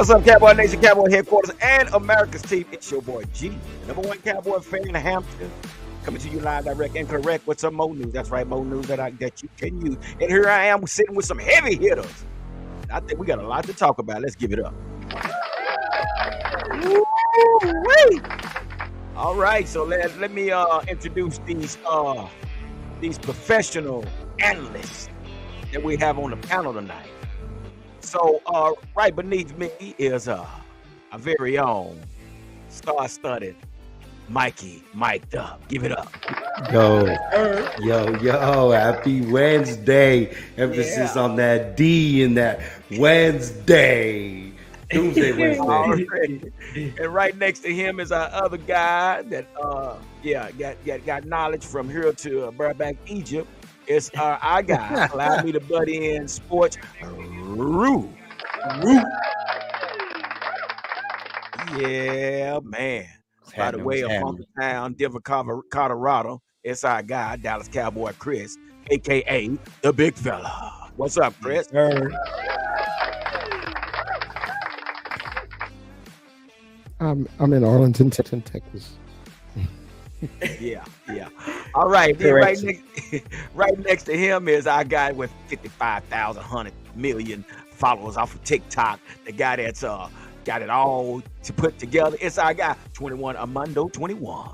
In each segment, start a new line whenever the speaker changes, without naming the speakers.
What's up, Cowboy Nation, Cowboy Headquarters, and America's team? It's your boy G, the number one Cowboy fan in Hampton, coming to you live, direct, and correct with some more news. That's right, more news that you can use. And here I am sitting with some heavy hitters. I think we got a lot to talk about. Let's give it up. Woo-wee. All right, so let me introduce these professional analysts that we have on the panel tonight. So right beneath me is our very own star-studded Mikey, mic'd up. Give it up.
Yo, happy Wednesday. Emphasis on that D in that Wednesday. Doomsday Wednesday.
And right next to him is our other guy that got knowledge from here to Burbank, Egypt. It's our guy. Allow me to butt in sports. Roo. Yeah, man. By the way, of Funky Town, Denver, Colorado, it's our guy, Dallas Cowboy Chris, a.k.a. the big fella. What's up, Chris?
I'm in Arlington, Texas.
Yeah. All right. Then right next to him is our guy with 55,000, 100 million followers off of TikTok. The guy that's got it all to put together. It's our guy, 21 Armando 21.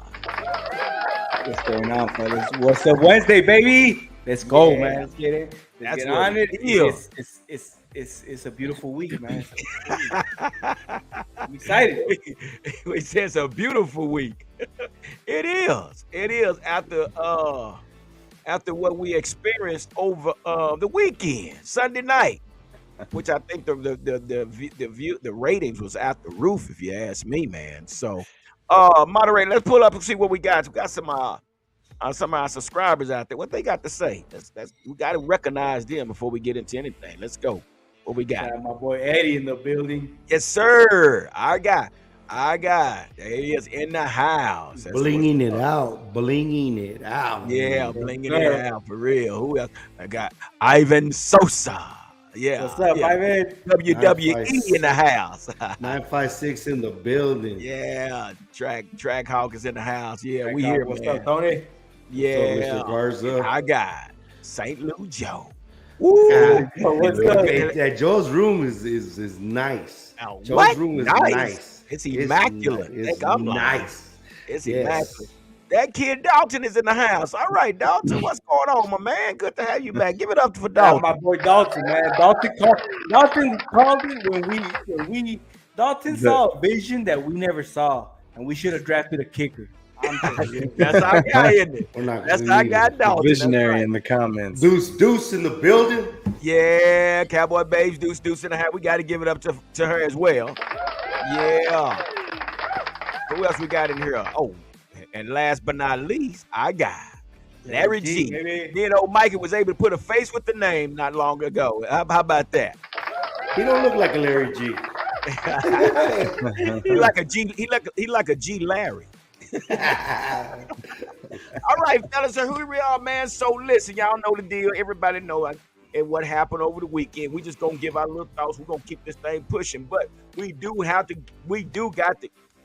What's going on, fellas? What's up, Wednesday, baby? Let's go, man. Let's get it. Let's get on it. It's a beautiful week, man. I'm excited.
We said it's a beautiful week. It is after what we experienced over the weekend, Sunday night, which I think the ratings was at the roof, if you ask me, man. So, moderator, let's pull up and see what we got. We got some of our subscribers out there. What they got to say? We got to recognize them before we get into anything. Let's go. What we got?
My boy Eddie in the building.
Yes, sir. I got. There he is in the house.
Blinging it out.
Yeah, blinging it out for real. Who else? I got Ivan Sosa. Yeah.
What's up, Ivan?
WWE in the house.
956 in the building.
Yeah. Track Hawk is in the house. Yeah,
Track
we
Hawk.
here,
What's
man.
up, Tony?
Yeah.
Mr. Garza.
I got St. Lou Joe.
What's up?
Yeah, Joe's room is nice.
Joe's
room is nice.
It's immaculate.
It's nice.
It's immaculate. That kid Dalton is in the house. All right, Dalton, what's going on, my man? Good to have you back. Give it up for Dalton.
My boy Dalton, man. Dalton called it when we Dalton saw a vision that we never saw, and we should have drafted a kicker.
That's our guy, isn't it? That's our guy, Dalton.
Visionary in the comments.
Deuce in the building.
Yeah, Cowboy Babes, Deuce in the house. We got to give it up to her as well. Yeah. Who else we got in here? Oh, and last but not least, I got Larry G. You know, Mikey was able to put a face with the name not long ago. How about that?
He don't look like a Larry G.
He like a G. He like a G Larry. All right, fellas, so here we are, man. So listen, y'all know the deal. Everybody know and what happened over the weekend. We just gonna give our little thoughts. We're gonna keep this thing pushing, but we do got to.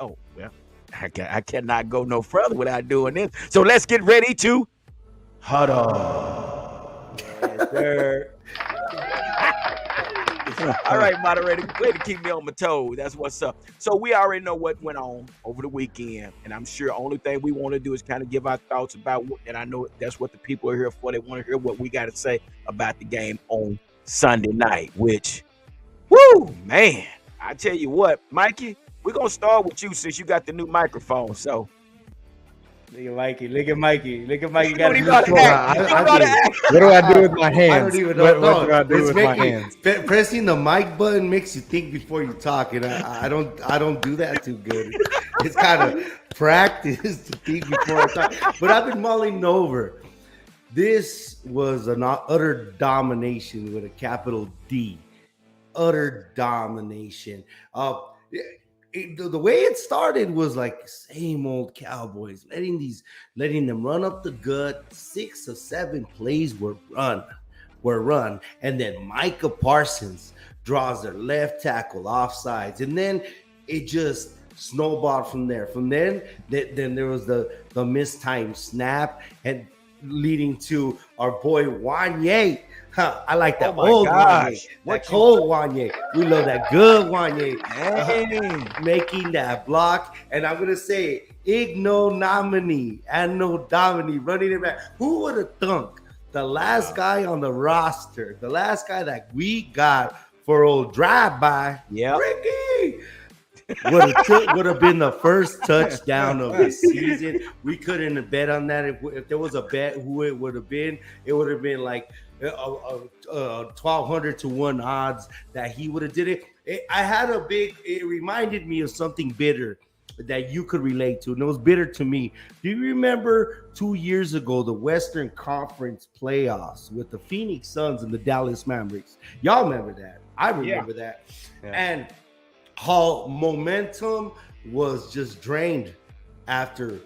Oh well, I cannot go no further without doing this. So let's get ready to huddle.
Yes, sir.
All right, moderator, way to keep me on my toes. That's what's up. So we already know what went on over the weekend, and I'm sure only thing we want to do is kind of give our thoughts about what, and I know that's what the people are here for. They want to hear what we got to say about the game on Sunday night, which, woo, man, I tell you what, Mikey, we're going to start with you since you got the new microphone, so.
Look at Mikey.
Got
What do I do with my hands?
I don't even know.
What do I do with my hands?
Pressing the mic button makes you think before you talk, and I don't do that too good. It's kind of practice to think before I talk. But I've been mulling over. This was an utter domination with a capital D. Utter domination. The way it started was like same old Cowboys, letting them run up the gut. 6 or 7 plays were run, and then Micah Parsons draws their left tackle offsides, and then it just snowballed from there. From then there was the mistimed snap and leading to our boy Wanye. Huh, I like that
Oh my
old
gosh.
Wanye, that cold Wanye. We love that good Wanye.
Dang.
Making that block, and I'm gonna say ignominy and no domini running it back. Who would have thunk the last guy on the roster, the last guy that we got for old drive-by,
Yeah.
Ricky, would have been the first touchdown of the season. We couldn't have bet on that. If there was a bet, who it would have been, it would have been like 1,200 to 1 odds that he would have did it. It reminded me of something bitter that you could relate to, and it was bitter to me. Do you remember 2 years ago the Western Conference playoffs with the Phoenix Suns and the Dallas Mavericks? Y'all remember that? I remember that. Yeah. And how momentum was just drained after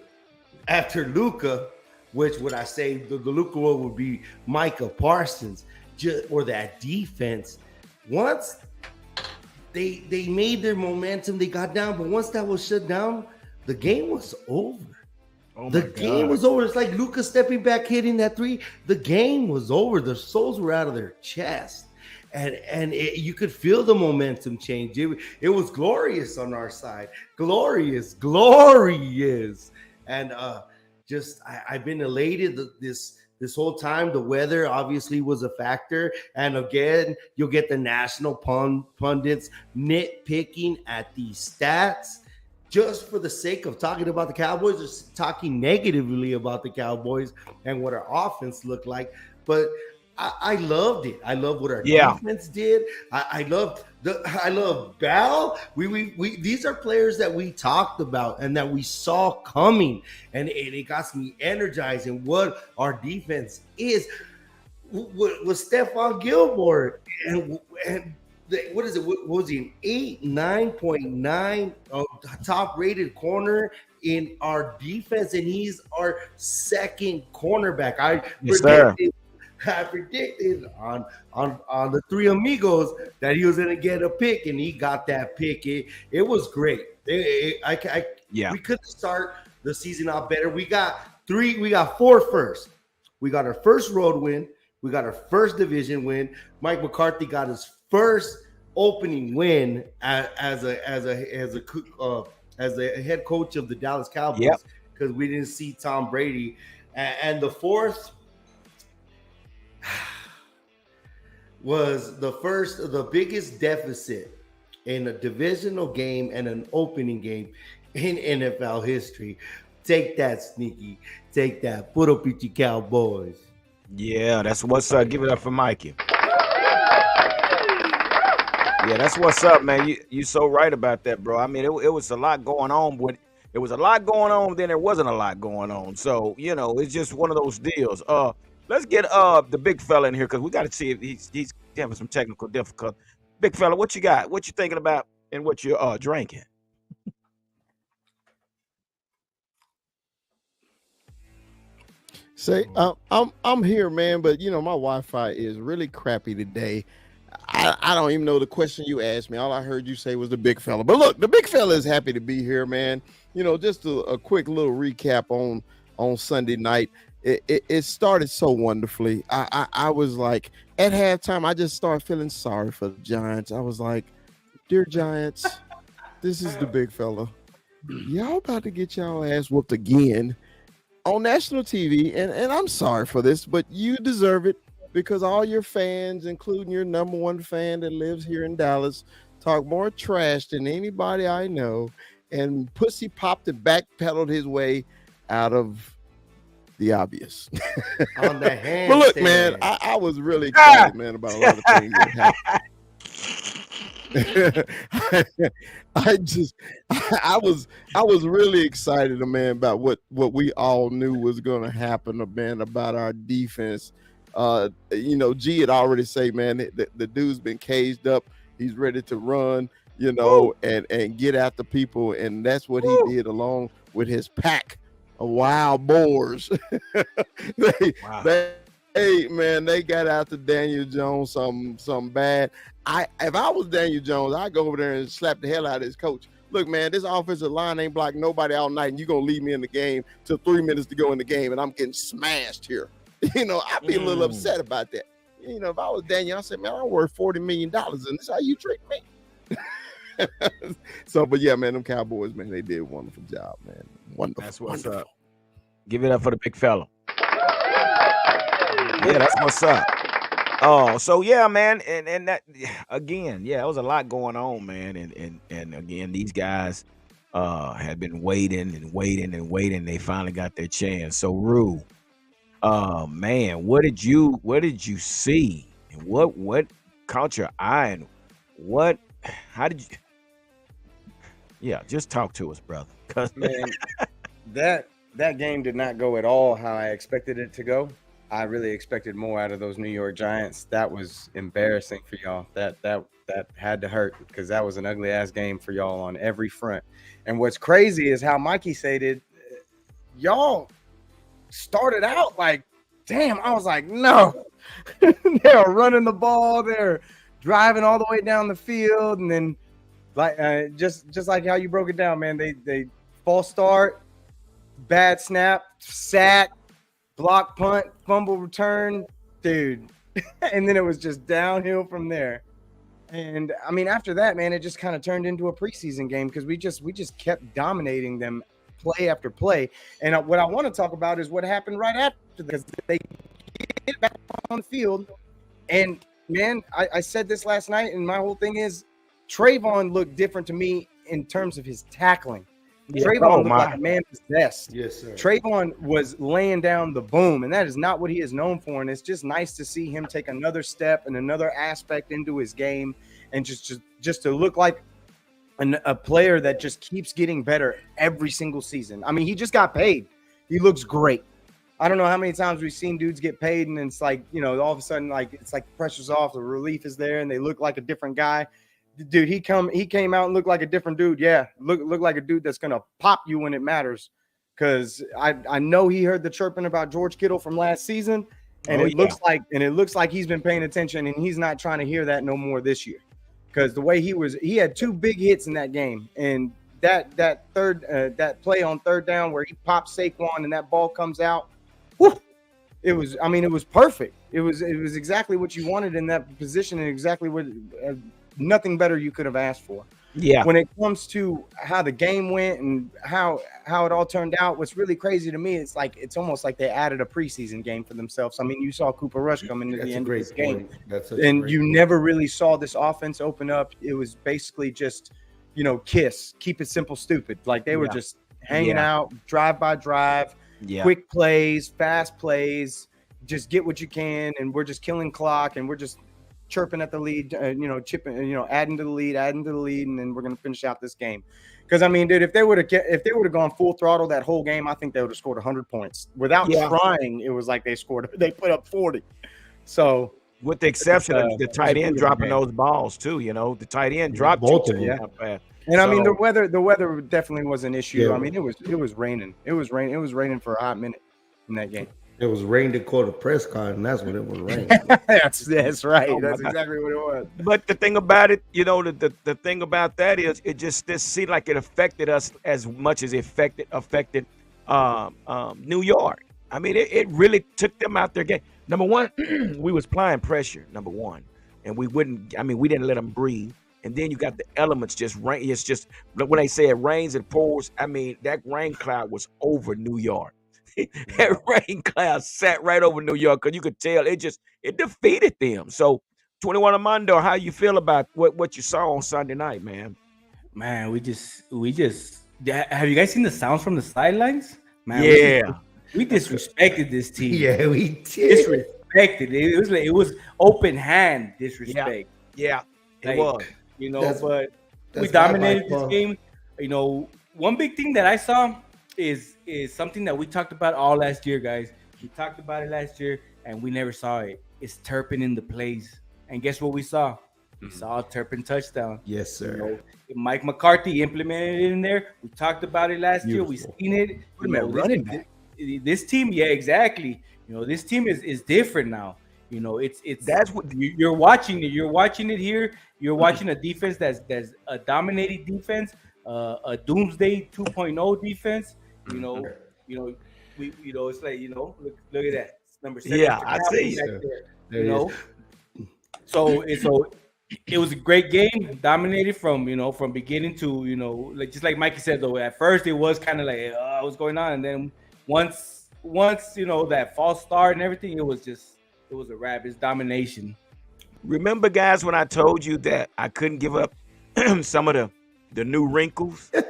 Luka, which would I say the Luka would be Micah Parsons, or that defense. Once they made their momentum, they got down, but once that was shut down, the game was over. The game was over. It's like Luka stepping back, hitting that three. The game was over. The souls were out of their chest. And you could feel the momentum change. It was glorious on our side. Glorious. And I've been elated this whole time. The weather obviously was a factor. And again, you'll get the national pundits nitpicking at these stats just for the sake of talking about the Cowboys, or talking negatively about the Cowboys and what our offense looked like. But I loved it. I love what our defense did. I love Bell. We these are players that we talked about and that we saw coming, and it got me energized in what our defense is. With Stephon Gilmore and what is it? What was he? An 9.9 top rated corner in our defense, and he's our second cornerback. I predicted on the Three Amigos that he was going to get a pick, and he got that pick. It was great. We couldn't start the season out better. We got 4 first. We got our first road win. We got our first division win. Mike McCarthy got his first opening win as a head coach of the Dallas Cowboys, because we didn't see Tom Brady. And the fourth was the biggest deficit in a divisional game and an opening game in NFL history. Take that, Sneaky. Take that. Puro Pichi Cowboys.
Yeah, that's what's up. Give it up for Mikey. Yeah, that's what's up, man. You so right about that, bro. I mean, it was a lot going on, but it was a lot going on, then there wasn't a lot going on. So, it's just one of those deals. Let's get the big fella in here, because we got to see if he's having some technical difficulty. Big fella, what you got? What you thinking about and what you're drinking?
Say, I'm here, man, but my Wi-Fi is really crappy today. I don't even know the question you asked me. All I heard you say was the big fella. But look, the big fella is happy to be here, man. Just a quick little recap on Sunday night. It started so wonderfully. I was like, at halftime, I just started feeling sorry for the Giants. I was like, dear Giants, this is the big fella. Y'all about to get y'all ass whooped again on national TV. And I'm sorry for this, but you deserve it, because all your fans, including your number one fan that lives here in Dallas, talk more trash than anybody I know. And Pussy popped and backpedaled his way out of the obvious.
On the hand.
But look, man, I was really excited, man, about a lot of things that happened. I was really excited, man, about what we all knew was going to happen, man, about our defense. G had already said, man, the dude's been caged up. He's ready to run, and get after people, and that's what he did, along with his pack of wild boars. They got after Daniel Jones something bad. If I was Daniel Jones, I'd go over there and slap the hell out of his coach. Look, man, this offensive line ain't blocking nobody all night, and you're gonna leave me in the game till 3 minutes to go in the game, and I'm getting smashed here. I'd be a little upset about that. If I was Daniel, I said, man, I'm worth $40 million, and this is how you treat me. So, but yeah, man, them Cowboys, man, they did a wonderful job, man. Wonderful.
That's what's up. Give it up for the big fella. Yeah, that's what's up. Oh, so yeah, man, and that again, yeah, there was a lot going on, man, and again, these guys had been waiting and waiting and waiting. They finally got their chance. So, Rue, man, what did you see, and what caught your eye, and how did you? Yeah, just talk to us, brother.
Man, that game did not go at all how I expected it to go. I really expected more out of those New York Giants. That was embarrassing for y'all. That had to hurt because that was an ugly ass game for y'all on every front. And what's crazy is how Mikey stated, y'all started out like, damn. I was like, no, they're running the ball, they're driving all the way down the field, and then like just like how you broke it down, man. They false start, bad snap, sack, block punt, fumble return, dude. And then it was just downhill from there. And I mean, after that, man, it just kind of turned into a preseason game because we just kept dominating them play after play. And what I want to talk about is what happened right after this. They get back on the field. And man, I said this last night, and my whole thing is Trayvon looked different to me in terms of his tackling. Yeah. Trayvon looked like a man possessed.
Yes, sir.
Trayvon was laying down the boom, and that is not what he is known for. And it's just nice to see him take another step and another aspect into his game, and just to look like a player that just keeps getting better every single season. I mean, he just got paid. He looks great. I don't know how many times we've seen dudes get paid, and it's like, all of a sudden, like it's like the pressure's off, the relief is there, and they look like a different guy. Dude, he came out and looked like a different dude. Yeah, look like a dude that's gonna pop you when it matters. Because I know he heard the chirping about George Kittle from last season, and it looks like he's been paying attention, and he's not trying to hear that no more this year. Because the way he had 2 big hits in that game, and that play on third down where he pops Saquon and that ball comes out, whew, it was perfect. It was exactly what you wanted in that position, and exactly what. Nothing better you could have asked for.
Yeah.
When it comes to how the game went and how it all turned out, what's really crazy to me, it's almost like they added a preseason game for themselves. I mean, you saw Cooper Rush come into the end of this game, and you never really saw this offense open up. It was basically just, keep it simple, stupid. Like they were just hanging out, drive by drive, quick plays, fast plays, just get what you can, and we're just killing clock, and we're just chirping at the lead, chipping, adding to the lead, and then we're gonna finish out this game. Because I mean, dude, if they would have gone full throttle that whole game, I think they would have scored 100 points without trying. It was like they put up 40. So
with the exception of the tight end dropping those balls too, the tight end dropped
both of
them.
Yeah. And I mean, the weather definitely was an issue. Yeah. I mean, it was raining. It was raining for a hot minute in that game.
It was rain to call the press con, and that's what it was raining.
That's right. That's exactly what it was.
But the thing about it, the thing about that is it just seemed like it affected us as much as it affected New York. I mean, it really took them out their game. Number one, we was applying pressure, number one. And we didn't let them breathe. And then you got the elements just rain. It's just when they say it rains and pours, I mean, that rain cloud was over New York. That rain cloud sat right over New York because you could tell it defeated them. So 21 Armando, how you feel about what you saw on Sunday night, man?
Man, we just have you guys seen the sounds from the sidelines? Man,
yeah.
We disrespected this team.
Yeah, we did.
Disrespected. It was open hand disrespect.
Yeah, it was.
But we dominated this game. One big thing that I saw is something that we talked about all last year, guys. We talked about it last year, and we never saw it. It's Turpin in the plays. And guess what we saw? We saw a Turpin touchdown.
Yes, sir.
Mike McCarthy implemented it in there. We talked about it last year. We seen it.
Running back.
This team, yeah, exactly. This team is different now. You know, it's
That's what.
you're watching it. You're watching it here. You're watching a defense that's a dominating defense, a doomsday 2.0 defense. You know,
Mhm.
you know, it's like look at that. It's number 7
Yeah,
for
I
Cowboy
see it.
back
So,
there.
there
You
it is.
know, so it was a great game, dominated from beginning to like just like Mikey said though. At first it was kind of like what's going on, and then once that false start and everything, it was a wrap. It's domination.
Remember, guys, when I told you that I couldn't give up some of the new wrinkles?
That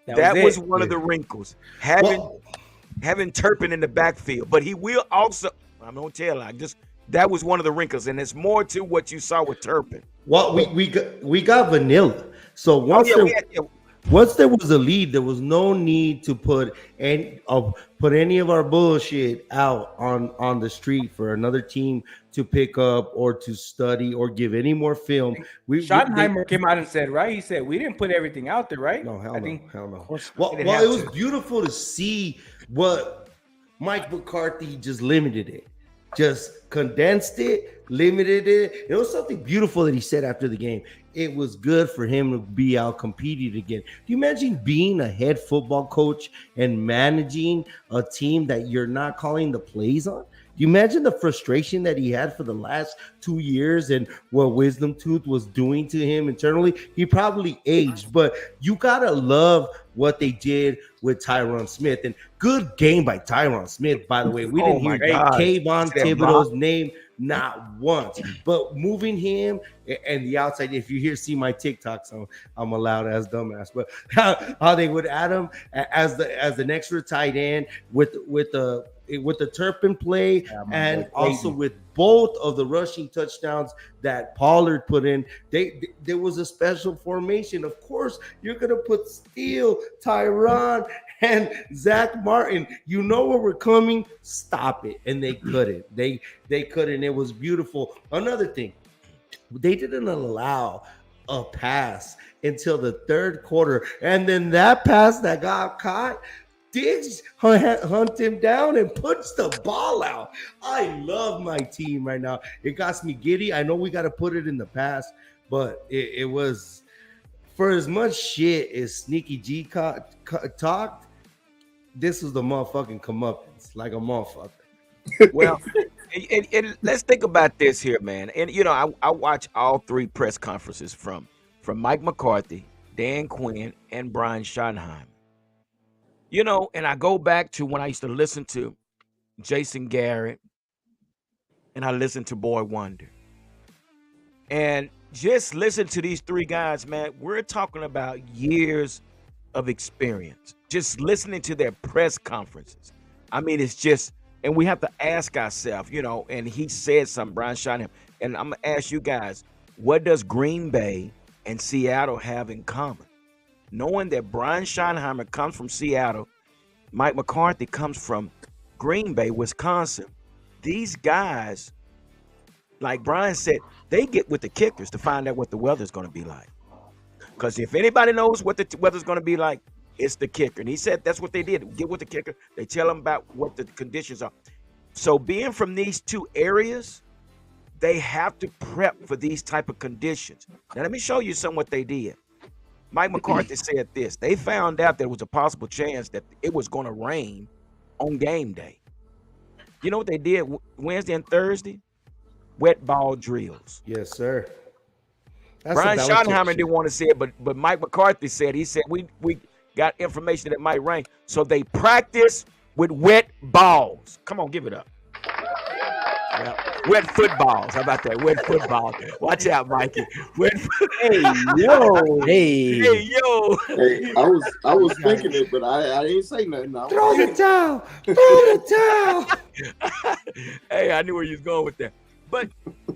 was
That was
it.
one of
Yeah.
the wrinkles. Having
Well,
having Turpin in the backfield, but he will also. I'm gonna tell. I just that was one of the wrinkles, and it's more to what you saw with Turpin.
we got vanilla. So
Oh yeah, we had. Yeah,
once there was a lead, there was no need to put any of our bullshit out on the street for another team to pick up or to study or give any more film. They
Schottenheimer came out and said, right? He said we didn't put everything out there, right?
No, hell
I
no,
think.
hell
of
no.
course, he
Well,
didn't
well, it
have
was
to.
beautiful to see what Mike McCarthy just limited it, just condensed it, limited it. It was something beautiful that he said after the game. It was good for him to be out competing again. Do you imagine being a head football coach and managing a team that you're not calling the plays on? Do you imagine the frustration that he had for the last 2 years and what Wisdom Tooth was doing to him internally? He probably aged, but you gotta love what they did with Tyron Smith. And good game by Tyron Smith, by the way. We
Oh
didn't
my
hear
Great.
God!
Kayvon
See that block?
Thibodeau's name not once, but moving him and the outside. If you see my TikTok, so I'm allowed as dumbass, but how they would add him as the extra tight end with the Turpin play,
Yeah, my boy
and also
Clayton.
with both of the rushing touchdowns that Pollard put in. There was a special formation. Of course, you're gonna put Steele, Tyron, and Zach Martin. You know where we're coming. Stop it. And they couldn't. They couldn't. It was beautiful. Another thing, they didn't allow a pass until the third quarter, and then that pass that got caught. Diggs hunt him down and puts the ball out. I love my team right now. It got me giddy. I know we got to put it in the past, but it was for as much shit as Sneaky G talked. This was the motherfucking comeuppance, like a motherfucker.
Well, and let's think about this here, man. And I watch all three press conferences from Mike McCarthy, Dan Quinn, and Brian Schottenheimer. And I go back to when I used to listen to Jason Garrett and I listened to Boy Wonder. And just listen to these three guys, man. We're talking about years of experience. Just listening to their press conferences. I mean, it's just, and we have to ask ourselves, and he said something, Brian Schottenheimer. And I'm going to ask you guys, what does Green Bay and Seattle have in common? Knowing that Brian Schottenheimer comes from Seattle, Mike McCarthy comes from Green Bay, Wisconsin. These guys, like Brian said, they get with the kickers to find out what the weather's going to be like. Because if anybody knows what the weather's going to be like, it's the kicker. And he said that's what they did. Get with the kicker. They tell them about what the conditions are. So being from these two areas, they have to prep for these type of conditions. Now, let me show you some what they did. Mike McCarthy said this. They found out there was a possible chance that it was going to rain on game day. You know what they did Wednesday and Thursday? Wet ball drills.
Yes, sir. That's
Brian
some Belichick
Schottenheimer
shit.
didn't want to say it, but Mike McCarthy said, we got information that it might rain. So they practice with wet balls. Come on, give it up. Yeah. Wet footballs. How about that? Wet football. Watch out, Mikey. Wet.
Hey yo,
Hey,
Hey,
yo.
hey, I was thinking it, but I didn't say nothing. I was
Throw the
thinking.
towel. Throw the towel.
Hey, I knew where you was going with that. But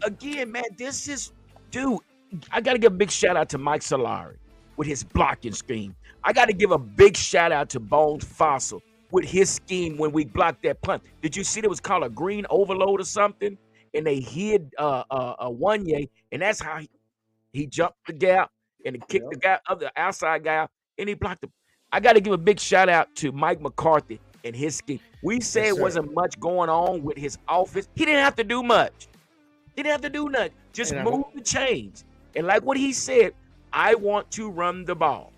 again, man, dude, I got to give a big shout out to Mike Solari with his blocking scheme. I got to give a big shout out to Bones Fossil with his scheme when we blocked that punt. Did you see it was called a green overload or something? And they hid a one yay, and that's how he jumped the gap and he kicked the guy, other outside guy out, and he blocked him. I got to give a big shout out to Mike McCarthy in his scheme. We said
Yes,
it
sir.
wasn't much going on with his offense. He didn't have to do much. He didn't have to do nothing. Just
And
move the chains. And like what he said, I want to run the ball.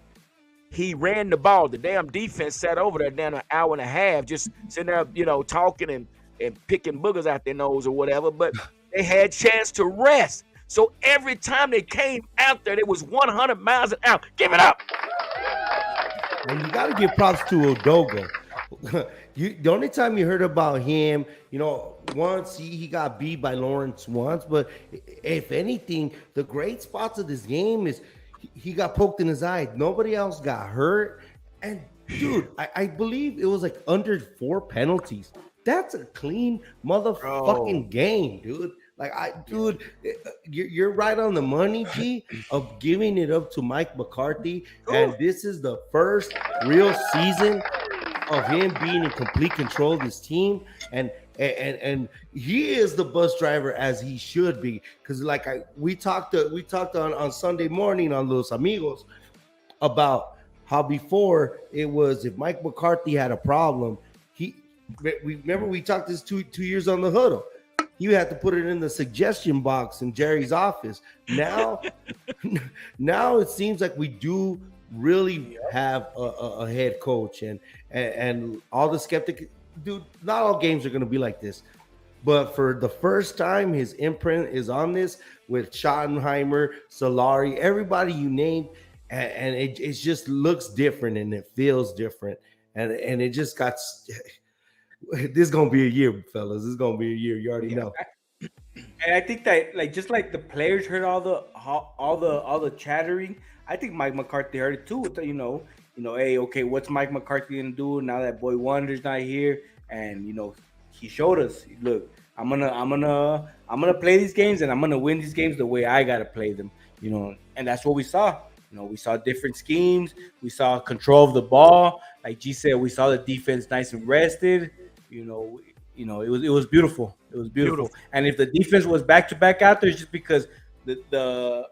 He ran the ball. The damn defense sat over there down an hour and a half, just sitting there, talking and picking boogers out their nose or whatever. But they had chance to rest. So every time they came out there, it was 100 miles an hour. Give it up.
And you got to give props to Odogo. The only time you heard about him, once he got beat by Lawrence once, but if anything, the great spots of this game is he got poked in his eye. Nobody else got hurt. And dude, I believe it was like under 4 penalties. That's a clean motherfucking game, dude. You're right on the money, G, of giving it up to Mike McCarthy. And this is the first real season of him being in complete control of this team. And he is the bus driver as he should be. Because we talked on Sunday morning on Los Amigos about how before it was if Mike McCarthy had a problem, we talked this 2 years on the huddle. You had to put it in the suggestion box in Jerry's office. Now it seems like we do really have a head coach and all the skeptic. Dude, not all games are going to be like this. But for the first time, his imprint is on this with Schottenheimer, Solari, everybody you named. And it just looks different and it feels different. And it just got... This is gonna be a year, fellas. This is gonna be a year. You already know.
And I think that just like the players heard all the chattering, I think Mike McCarthy heard it too. With hey, okay, what's Mike McCarthy gonna do now that Boy Wonder's not here? And he showed us, look, I'm gonna play these games and I'm gonna win these games the way I gotta play them. And that's what we saw. We saw different schemes. We saw control of the ball. Like G said, we saw the defense nice and rested. It was beautiful. It was beautiful. And if the defense was back to back out there, it's just because the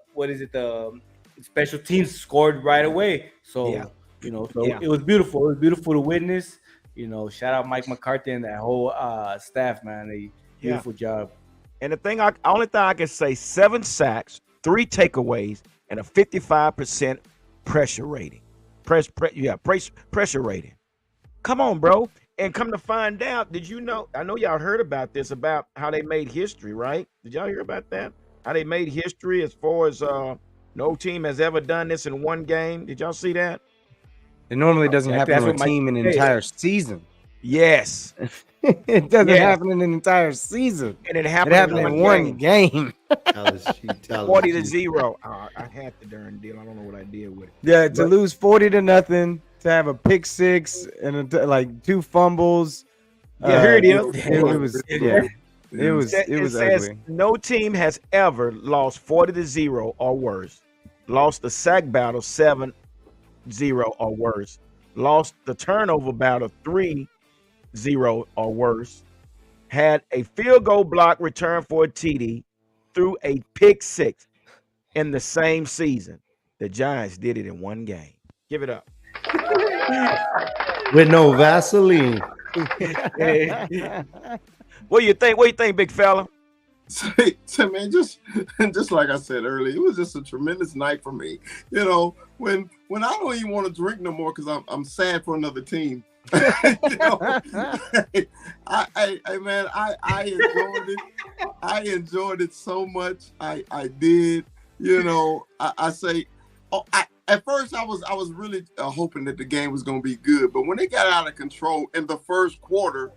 special teams scored right away. So it was beautiful. It was beautiful to witness. Shout out Mike McCarthy and that whole staff, man. Beautiful job.
And the only thing I can say, 7 sacks, 3 takeaways, and a 55% pressure rating. Pressure rating. Come on, bro. And come to find out, did you know? I know y'all heard about this, about how they made history, right? Did y'all hear about that? How they made history as far as no team has ever done this in one game. Did y'all see that?
It normally doesn't happen to a team in an entire season.
Yes.
It doesn't happen in an entire season.
And it happened
in one game.
40-0. I had the darn deal. I don't know what I did with it.
Yeah, to lose 40-0, to have a pick six and 2 fumbles.
Yeah, here it is.
It was
says
ugly.
No team has ever lost 40-0 or worse, lost the sack battle 7-0 or worse, lost the turnover battle 3-0 or worse, had a field goal block return for a TD, threw a pick six in the same season. The Giants did it in one game. Give it up.
With no Vaseline.
What do you think? What do you think, big fella?
So man, just like I said earlier, it was just a tremendous night for me. When I don't even want to drink no more because I'm sad for another team. I enjoyed it. I enjoyed it so much. I did. At first I was really hoping that the game was going to be good, but when it got out of control in the first quarter,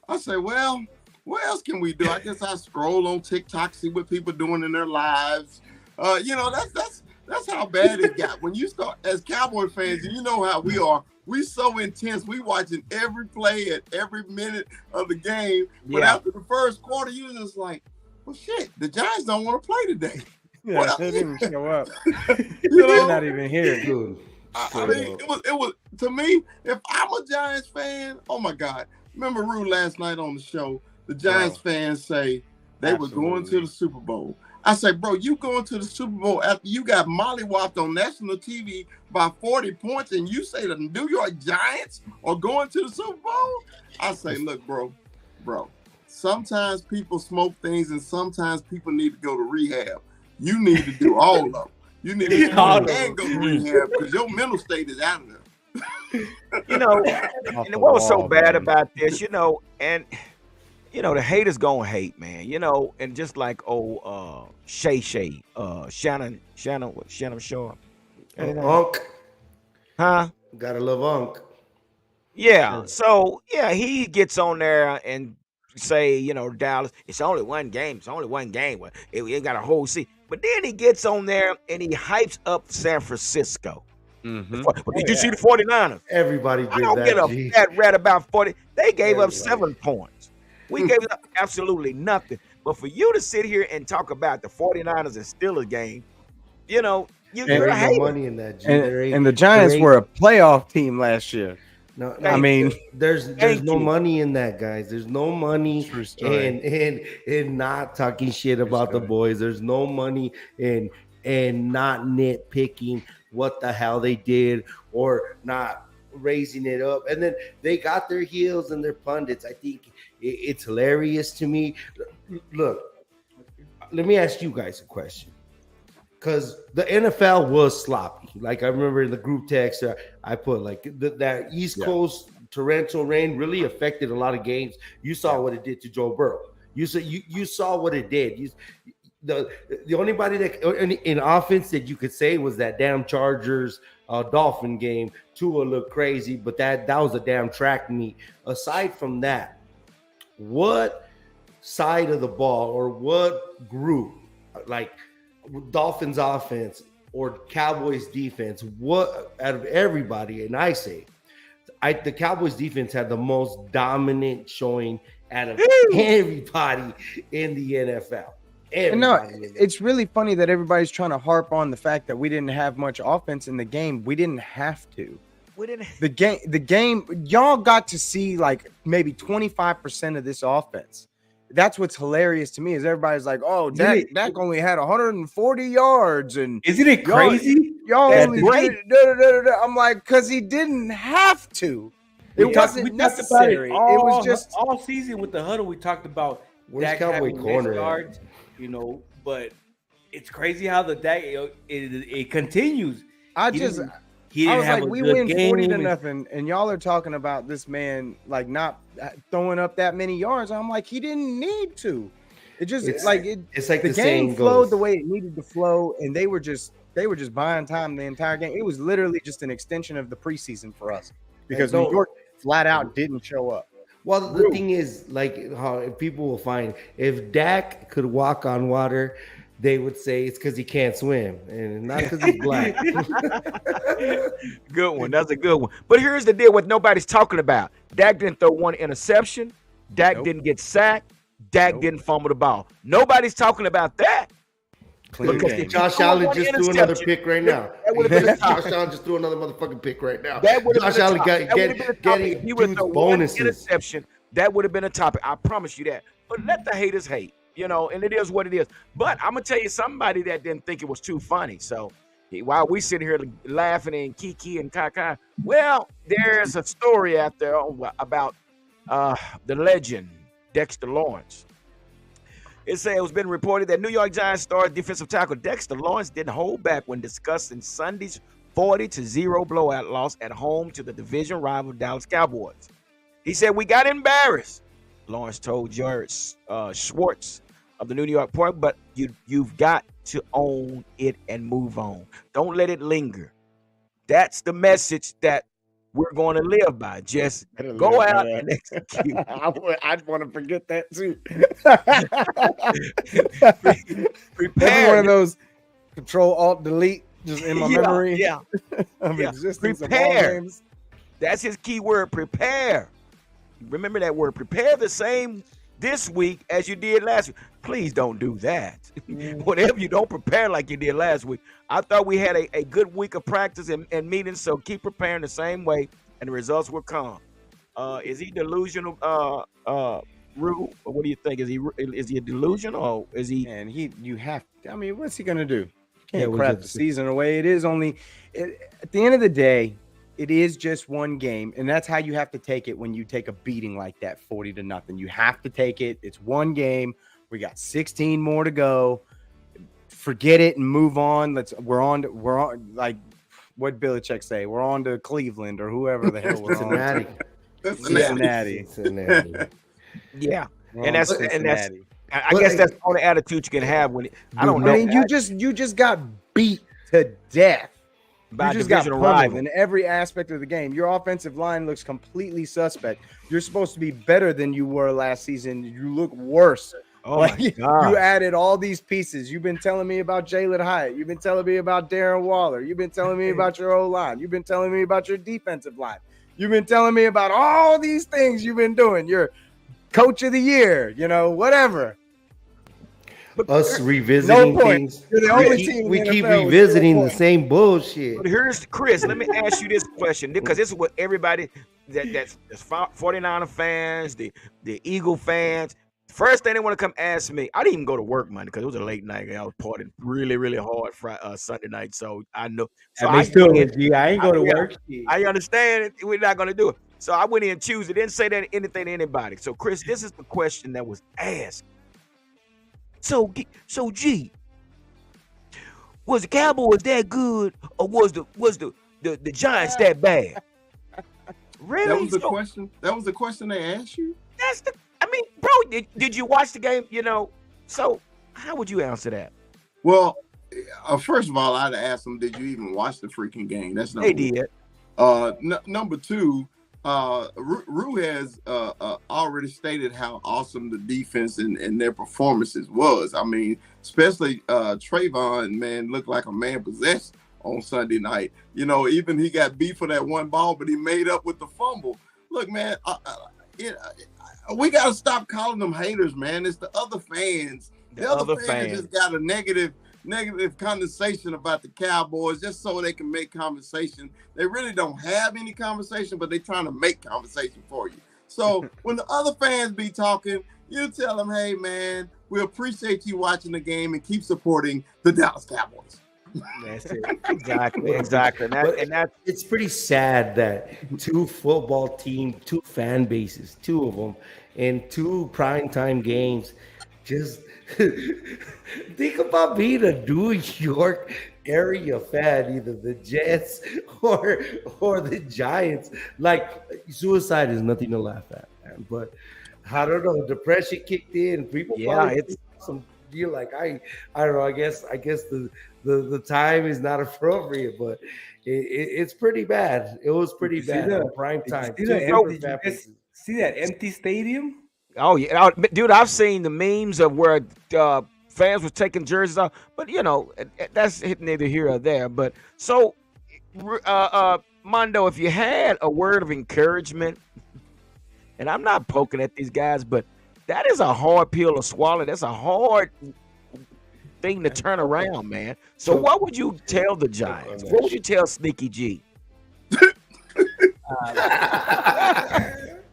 I said, well, what else can we do? I guess I scroll on TikTok, see what people doing in their lives. That's how bad it got. When you start as Cowboy fans, you know how we are. We so intense. We watching every play at every minute of the game. But after the first quarter, you was just like, well, shit, the Giants don't want to play today.
Yeah, they didn't show up. They're not even here.
Dude. I mean, it was to me. If I'm a Giants fan, oh my God! Remember Rue last night on the show? The Giants fans say, They were going to the Super Bowl. I said, bro, you going to the Super Bowl after you got mollywopped on national TV by 40 points, and you say the New York Giants are going to the Super Bowl? I say, look, bro, sometimes people smoke things, and sometimes people need to go to rehab. You need to do all of them. You need to smoke and go to rehab because your mental state is out of there.
You know, and what was so bad about this, you know, and you know, the haters gonna hate, man. You know, and just like Shay, Shannon Sharp.
Unk.
Huh?
Gotta love Unk.
Yeah. So yeah, he gets on there and say, you know, Dallas, it's only one game. It's only one game. Well, it got a whole season. But then he gets on there and he hypes up San Francisco.
Mm-hmm.
Did you see the 49ers?
Everybody did
I don't
that.
get a
G.
fat rat about 40. They gave up
Everybody.
7 points. We gave up absolutely nothing. But for you to sit here and talk about the 49ers and Steelers game, you know,
There
you're a
ain't no
hater.
money in that. G.
And the Giants were a playoff team last year.
No,
I mean,
there's
Thank
no
you.
money in that, guys. There's no money
True story.
in not talking shit about the
story.
boys. There's no money in not nitpicking what the hell they did or not raising it up. And then they got their heels and their pundits. I think it's hilarious to me. Look, let me ask you guys a question. Because the NFL was sloppy. Like I remember in the group text, I put like that East Coast torrential rain really affected a lot of games. You saw what it did to Joe Burrow. You saw what it did. The only body that in offense that you could say was that damn Chargers Dolphin game. Tua looked crazy, but that was a damn track meet. Aside from that, what side of the ball or what group like Dolphins offense or Cowboys defense, what out of everybody, and I say the Cowboys defense had the most dominant showing out of everybody in the NFL.
And no, it's really funny that everybody's trying to harp on the fact that we didn't have much offense in the game. We didn't have to.
We didn't.
The game, y'all got to see like maybe 25% of this offense. That's what's hilarious to me is everybody's like, oh, Dak only had 140 yards. And
isn't it crazy?
Y'all
That's
only
great.
did. I'm like, because he didn't have to. It wasn't necessary. It was just
all season with the huddle. We talked about
Where's
Dak
Cowboy
having
corner
less
at?
yards, you know. But it's crazy how the Dak it continues.
I
He
just
didn't- he
I
didn't
was
have
like,
a
we
good
win 40 to
game, and-
nothing, and y'all are talking about this man like not throwing up that many yards. I'm like, he didn't need to. It just
It's
like
the
the
saying
game flowed
goes.
the way it needed to flow, and they were just buying time the entire game. It was literally just an extension of the preseason for us because
And
New York flat out didn't show up.
Well, the thing is, like, how people will find if Dak could walk on water, they would say it's because he can't swim, and not because he's black.
Good one. That's a good one. But here's the deal: what nobody's talking about. Dak didn't throw one interception. Dak didn't get sacked. Dak didn't fumble the ball. Nobody's talking about that.
Clean
Because
game.
if
Josh
you throw
Allen
one
just threw another
interception,
pick right now.
That would have been a
Josh
topic.
Allen just threw another motherfucking pick right now.
That would have
Josh
been a
Allen
topic. That would have been a topic. If
getting
he would
dudes
throw one
bonuses.
interception, that would have been a topic. I promise you that. But let the haters hate, you know, and it is what it is. But I'm gonna tell you somebody that didn't think it was too funny. So while we sit here laughing and kiki and kaka, well, there's a story out there about the legend Dexter Lawrence. It said it was been reported that New York Giants star defensive tackle Dexter Lawrence didn't hold back when discussing Sunday's 40-0 blowout loss at home to the division rival Dallas Cowboys. He said, "We got embarrassed," Lawrence told Jared Schwartz of the New York Post, "but you've got to own it and move on. Don't let it linger." That's the message that we're going to live by. Just go out and execute.
I'd want to forget that too.
Prepare.
Every one of those Control Alt Delete just in my memory.
Yeah.
Of
Yeah.
existence of all
Prepare.
names.
That's his key word, prepare. Remember that word, prepare the same this week as you did last week. Please don't do that. Whatever you don't prepare like you did last week. I thought we had a good week of practice and meetings, so keep preparing the same way and the results will come. Is he delusional, Rue? Or what do you think? Is he a delusion or is he?
And you have. I mean, what's he gonna do?
Yeah,
Can't
we
crap
got
the
to-
season away. It is only at the end of the day. It is just one game, and that's how you have to take it when you take a beating like that, 40-0. You have to take it. It's one game. We got 16 more to go. Forget it and move on. We're on like what Belichick say. We're on to Cleveland or whoever the hell we're on.
Cincinnati.
Cincinnati.
Cincinnati.
Yeah,
We're
and
on
that's
to
and that's.
Cincinnati.
I guess that's the only attitude you can have when I don't know.
I mean, you just got beat to death.
By
You just got
divisional
pummeled
rival.
in every aspect of the game. Your offensive line looks completely suspect. You're supposed to be better than you were last season. You look worse.
Oh my
You
God!
added all these pieces. You've been telling me about Jalen Hyatt. You've been telling me about Darren Waller. You've been telling me about your O-line. You've been telling me about your defensive line. You've been telling me about all these things you've been doing. You're coach of the year, whatever.
Us revisiting
No point.
things.
You're the only team in
We
the
keep
NFL with
revisiting
no
the
point.
same bullshit.
But here's Chris. Let me ask you this question because this is what everybody that's 49er fans, the Eagle fans. First thing they want to come ask me. I didn't even go to work Monday because it was a late night. I was partying really, really hard Sunday night. So I know. So
That makes still G. I ain't go to
yeah,
work.
I understand it. We're not gonna do it. So I went in and choose it. Didn't say that anything to anybody. So Chris, this is the question that was asked. So G, was the Cowboys that good, or was the Giants that bad? Really?
That was the
So
question. That was the question they asked you.
that's the. I mean, bro, did you watch the game? So how would you answer that?
Well, first of all, I'd ask them, did you even watch the freaking game? That's
They
number
did.
number two, Rue has already stated how awesome the defense and their performances was. I mean, especially Trayvon, man, looked like a man possessed on Sunday night. Even he got beat for that one ball, but he made up with the fumble. Look, man, we got to stop calling them haters, man. It's the other fans. The other fans just got a negative conversation about the Cowboys just so they can make conversation. They really don't have any conversation, but they're trying to make conversation for you. So when the other fans be talking, you tell them, hey, man, we appreciate you watching the game and keep supporting the Dallas Cowboys.
That's it. Exactly. And that
It's pretty sad that two fan bases, two of them, in two primetime games, just think about being a New York area fan, either the Jets or the Giants. Like, suicide is nothing to laugh at, man. But I don't know, depression kicked in. People,
it's
you're like, I don't know. I guess the time is not appropriate, but it's pretty bad. It was pretty bad on prime time.
See that empty stadium?
Oh yeah, dude, I've seen the memes of where fans were taking jerseys off, but that's neither here or there. But so, Mondo, if you had a word of encouragement, and I'm not poking at these guys, but that is a hard pill to swallow. That's a hard thing to turn around, man. So what would you tell the Giants? What would you tell Sneaky G?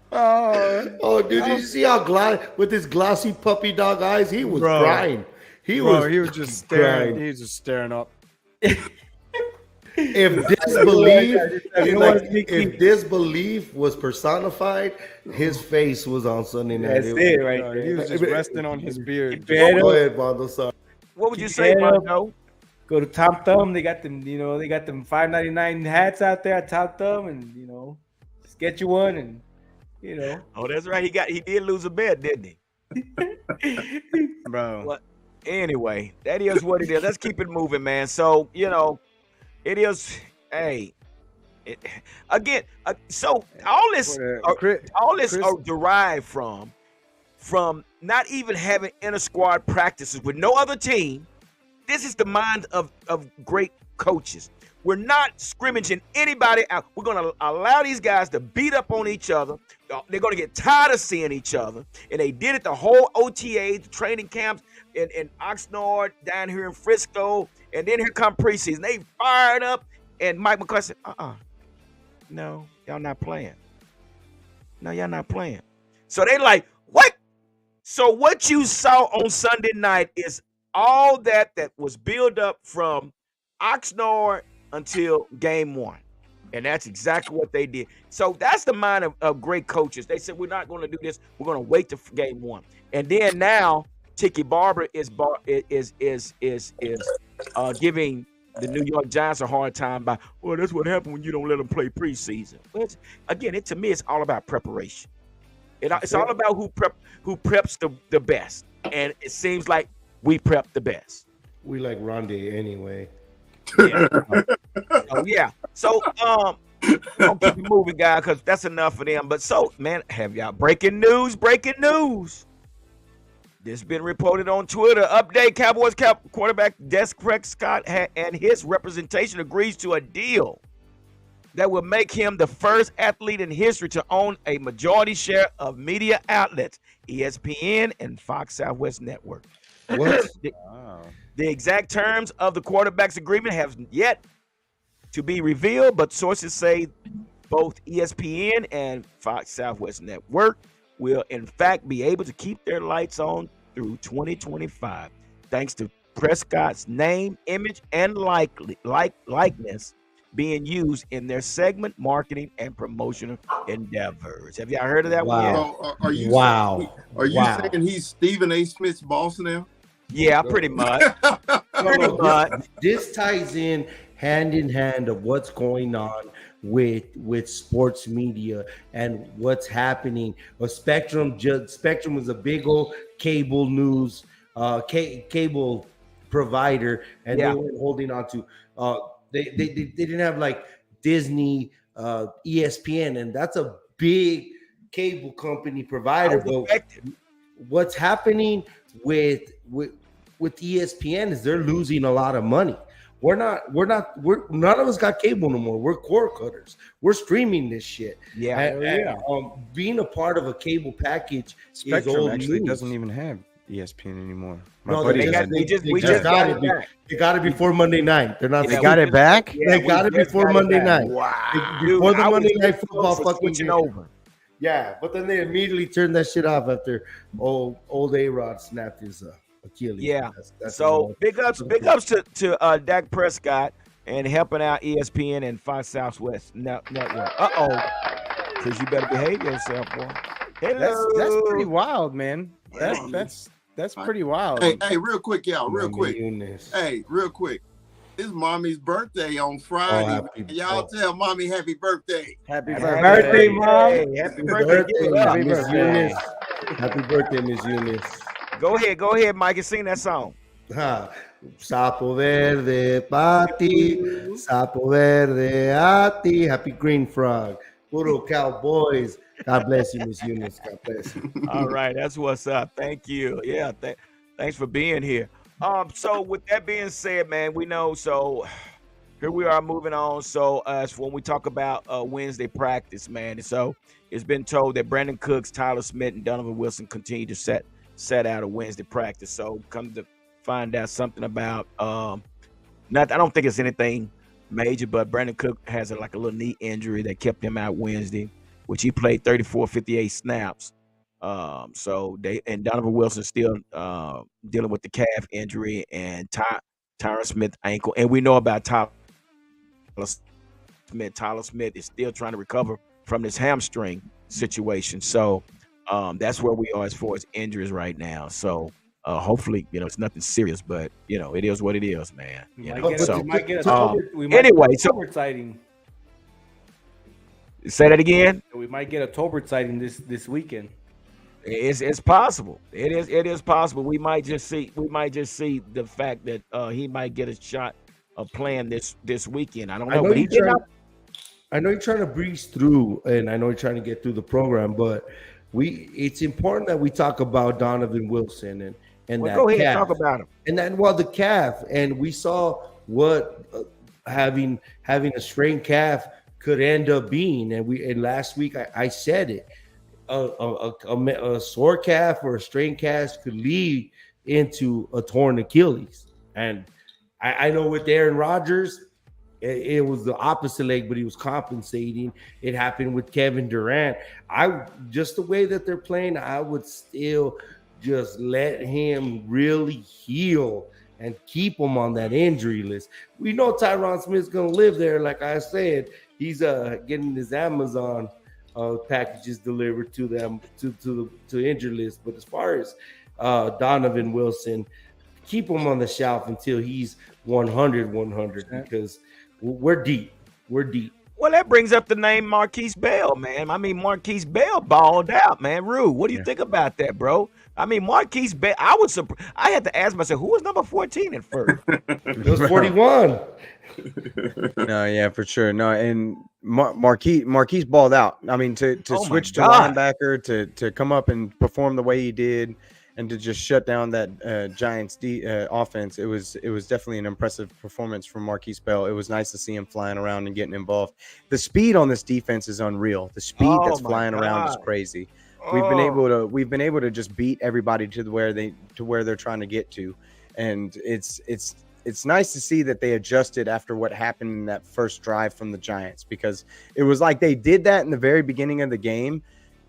Oh, dude, did you see how with his glossy puppy dog eyes? He was crying. He was
just
staring.
He was just staring up.
If disbelief was personified, his face was on Sunday night.
That's it right there.
He was just resting on his beard.
Go ahead, Mondo. Sorry.
What would you say, Mondo?
Go to Tom Thumb. They got them, they got them $5.99 hats out there at Tom Thumb, and just get you one, and
Oh, that's right. He did lose a bet, didn't he?
Bro.
Well, anyway, that is what it is. Let's keep it moving, man. So it is. Hey, again. So all this are derived from not even having inter squad practices with no other team. This is the mind of great coaches. We're not scrimmaging anybody out. We're going to allow these guys to beat up on each other. They're going to get tired of seeing each other. And they did it the whole OTA, the training camps in Oxnard, down here in Frisco. And then here come preseason. They fired up. And Mike McCarthy said, no, y'all not playing. No, y'all not playing. So they like, what? So what you saw on Sunday night is all that was built up from Oxnard until game one. And that's exactly what they did. So that's the mind of great coaches. They said, we're not going to do this. We're going to wait to game one. And then now Tiki Barber is giving the New York Giants a hard time by, well, that's what happened when you don't let them play preseason. But again, to me, it's all about preparation. It's all about who preps the best. And it seems like we prep the best.
We like Rondé anyway.
Yeah. Yeah. So I'll keep it moving, guys, because that's enough for them. But so, man, have y'all breaking news? This been reported on Twitter. Update: Cowboys quarterback Dak Prescott and his representation agrees to a deal that will make him the first athlete in history to own a majority share of media outlets, ESPN and Fox Southwest Network.
What?
The exact terms of the quarterback's agreement have yet to be revealed, but sources say both ESPN and Fox Southwest Network will in fact be able to keep their lights on through 2025, thanks to Prescott's name, image, and likeness being used in their segment, marketing, and promotional endeavors. Have y'all heard of that one yet?
So, are you saying he's Stephen A. Smith's boss now?
Yeah, pretty much. Pretty much.
This ties in hand of what's going on with sports media and what's happening. Spectrum was a big old cable news cable provider, and they were holding on to they didn't have like Disney, ESPN, and that's a big cable company provider. But what's happening with ESPN is they're losing a lot of money. We're none of us got cable no more. We're cord cutters. We're streaming this shit. Being a part of a cable package
Spectrum actually doesn't even have ESPN anymore.
We just got it. They got it before Monday night. They're not.
They got it back.
They got it before Monday night.
Wow.
Before the Monday night football fucking
switching over.
Yeah, but then they immediately turned that shit off after old A-Rod snapped his Achilles.
Yeah. So big ups to Dak Prescott and helping out ESPN and Fox Southwest Network. Because you better behave yourself, boy.
That's pretty wild, man. That's pretty wild.
Hey, real quick, y'all. Real quick. Hey, real quick. It's mommy's birthday on Friday. Y'all tell mommy happy birthday.
Happy birthday, mom.
Happy birthday,
Miss Eunice. Happy birthday, Miss Eunice.
Go ahead, Mike, and sing that song.
Sapo verde pati, sapo verde ati. Happy green frog. Puro Cowboys. God bless you, Miss Eunice. God bless you.
All right, that's what's up. Thank you. Yeah, thanks for being here. So with that being said, man, we know. So here we are moving on. So when we talk about Wednesday practice, man, so it's been told that Brandon Cooks, Tyler Smith, and Donovan Wilson continue to set out a Wednesday practice. So come to find out something about I don't think it's anything major, but Brandon Cook has a little knee injury that kept him out Wednesday, which he played 58 snaps. So Donovan Wilson still dealing with the calf injury, and Tyron Smith ankle. And we know about Tyler Smith. Tyler Smith is still trying to recover from this hamstring situation. So that's where we are as far as injuries right now. So hopefully, it's nothing serious, but it is what it is, man.
We might get a sighting.
Say that again.
We might get a Tolbert sighting this weekend.
It's possible. It is possible. We might just see the fact that he might get a shot of playing this weekend. I don't know.
I know you're trying to breeze through, and I know you're trying to get through the program, but it's important that we talk about Donovan Wilson and that
go ahead
calf.
And talk about him.
And then the calf, and we saw what having a strained calf could end up being. And last week I said it. A sore calf or a strained calf could lead into a torn Achilles. And I know with Aaron Rodgers, it was the opposite leg, but he was compensating. It happened with Kevin Durant. Just the way that they're playing, I would still just let him really heal and keep him on that injury list. We know Tyron Smith's gonna live there. Like I said, he's getting his Amazon packages delivered to them to injury list. But as far as Donovan Wilson, keep him on the shelf until he's 100 because we're deep. We're deep.
Well, that brings up the name Marquise Bell, man. I mean, Marquise Bell balled out, man. Rue, what do you think about that, bro? I mean, Marquise Bell, I had to ask myself, who was number 14 at first?
It was 41.
No, yeah, for sure. No, and Marquise balled out. I mean, to
Oh my
switch to
God.
linebacker, to come up and perform the way he did, and to just shut down that Giants offense, it was definitely an impressive performance from Marquise Bell. It was nice to see him flying around and getting involved. The speed on this defense is unreal. The speed that's
Oh my
flying around is
God.
crazy.
Oh,
We've been able to just beat everybody to where they're trying to get to, and it's nice to see that they adjusted after what happened in that first drive from the Giants, because it was like they did that in the very beginning of the game.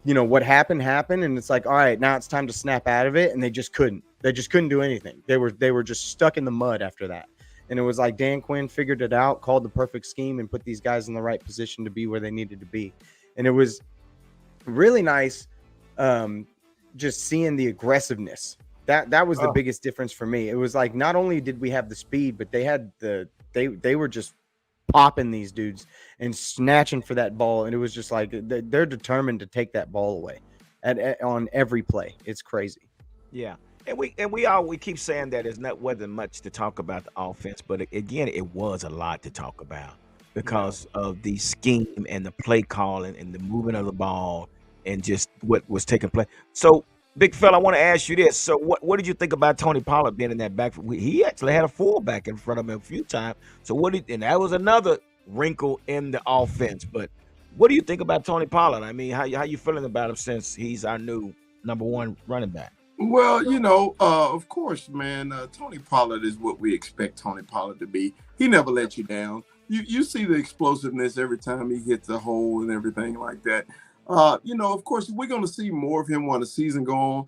You know, what happened, and it's like, all right, now it's time to snap out of it, and they just couldn't do anything. They were just stuck in the mud after that. And it was like Dan Quinn figured it out, called the perfect scheme, and put these guys in the right position to be where they needed to be. And it was really nice just seeing the aggressiveness. That was the biggest difference for me. It was like, not only did we have the speed, but they were just popping these dudes and snatching for that ball, and it was just like they're determined to take that ball away on every play. It's crazy.
yeah. And we keep saying that wasn't much to talk about the offense, but again, it was a lot to talk about because of the scheme and the play calling and the movement of the ball and just what was taking place. So, big fella, I want to ask you this. So, what did you think about Tony Pollard being in that back? He actually had a fullback in front of him a few times. So, and that was another wrinkle in the offense. But what do you think about Tony Pollard? I mean, how you feeling about him since he's our new number one running back?
Well, of course, man, Tony Pollard is what we expect Tony Pollard to be. He never let you down. You see the explosiveness every time he hits a hole and everything like that. Of course, we're going to see more of him when the season go on.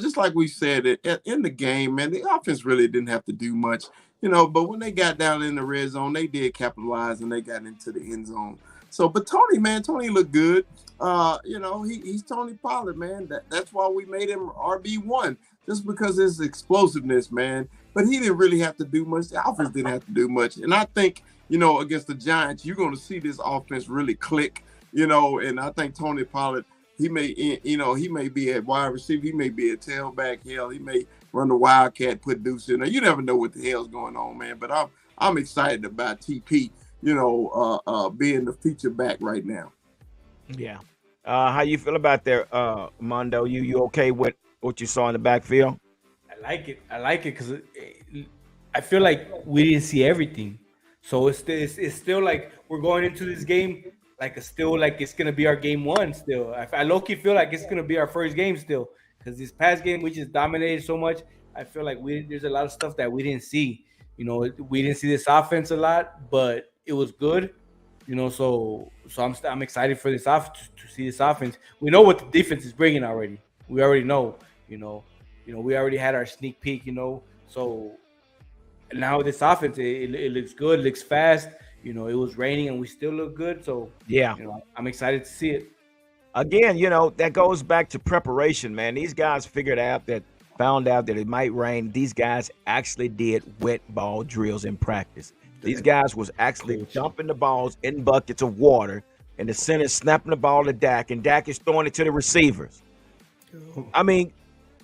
Just like we said, in the game, man, the offense really didn't have to do much, but when they got down in the red zone, they did capitalize and they got into the end zone. So, but Tony looked good. He's Tony Pollard, man. That's why we made him RB1, just because of his explosiveness, man. But he didn't really have to do much. The offense didn't have to do much. And I think, against the Giants, you're going to see this offense really click, and I think Tony Pollard, he may be at wide receiver. He may be a tailback. Hell, he may run the Wildcat, put Deuce in there. You never know what the hell's going on, man. But I'm excited about TP, being the feature back right now.
Yeah. How you feel about there, Mondo? You okay with what you saw in the backfield?
I like it because I feel like we didn't see everything. So it's still like we're going into this game like it's gonna be our game one still. I low-key feel like it's gonna be our first game still, because this past game we just dominated so much. I feel like there's a lot of stuff that we didn't see. We didn't see this offense a lot, but it was good. So I'm excited for this to see this offense. We know what the defense is bringing already. We already know. We already had our sneak peek. So now this offense, it looks good, looks fast. It was raining and we still look good. So
yeah,
I'm excited to see it.
Again, that goes back to preparation, man. These guys found out that it might rain. These guys actually did wet ball drills in practice. These guys was actually dumping the balls in buckets of water, and the center snapping the ball to Dak, and Dak is throwing it to the receivers. I mean,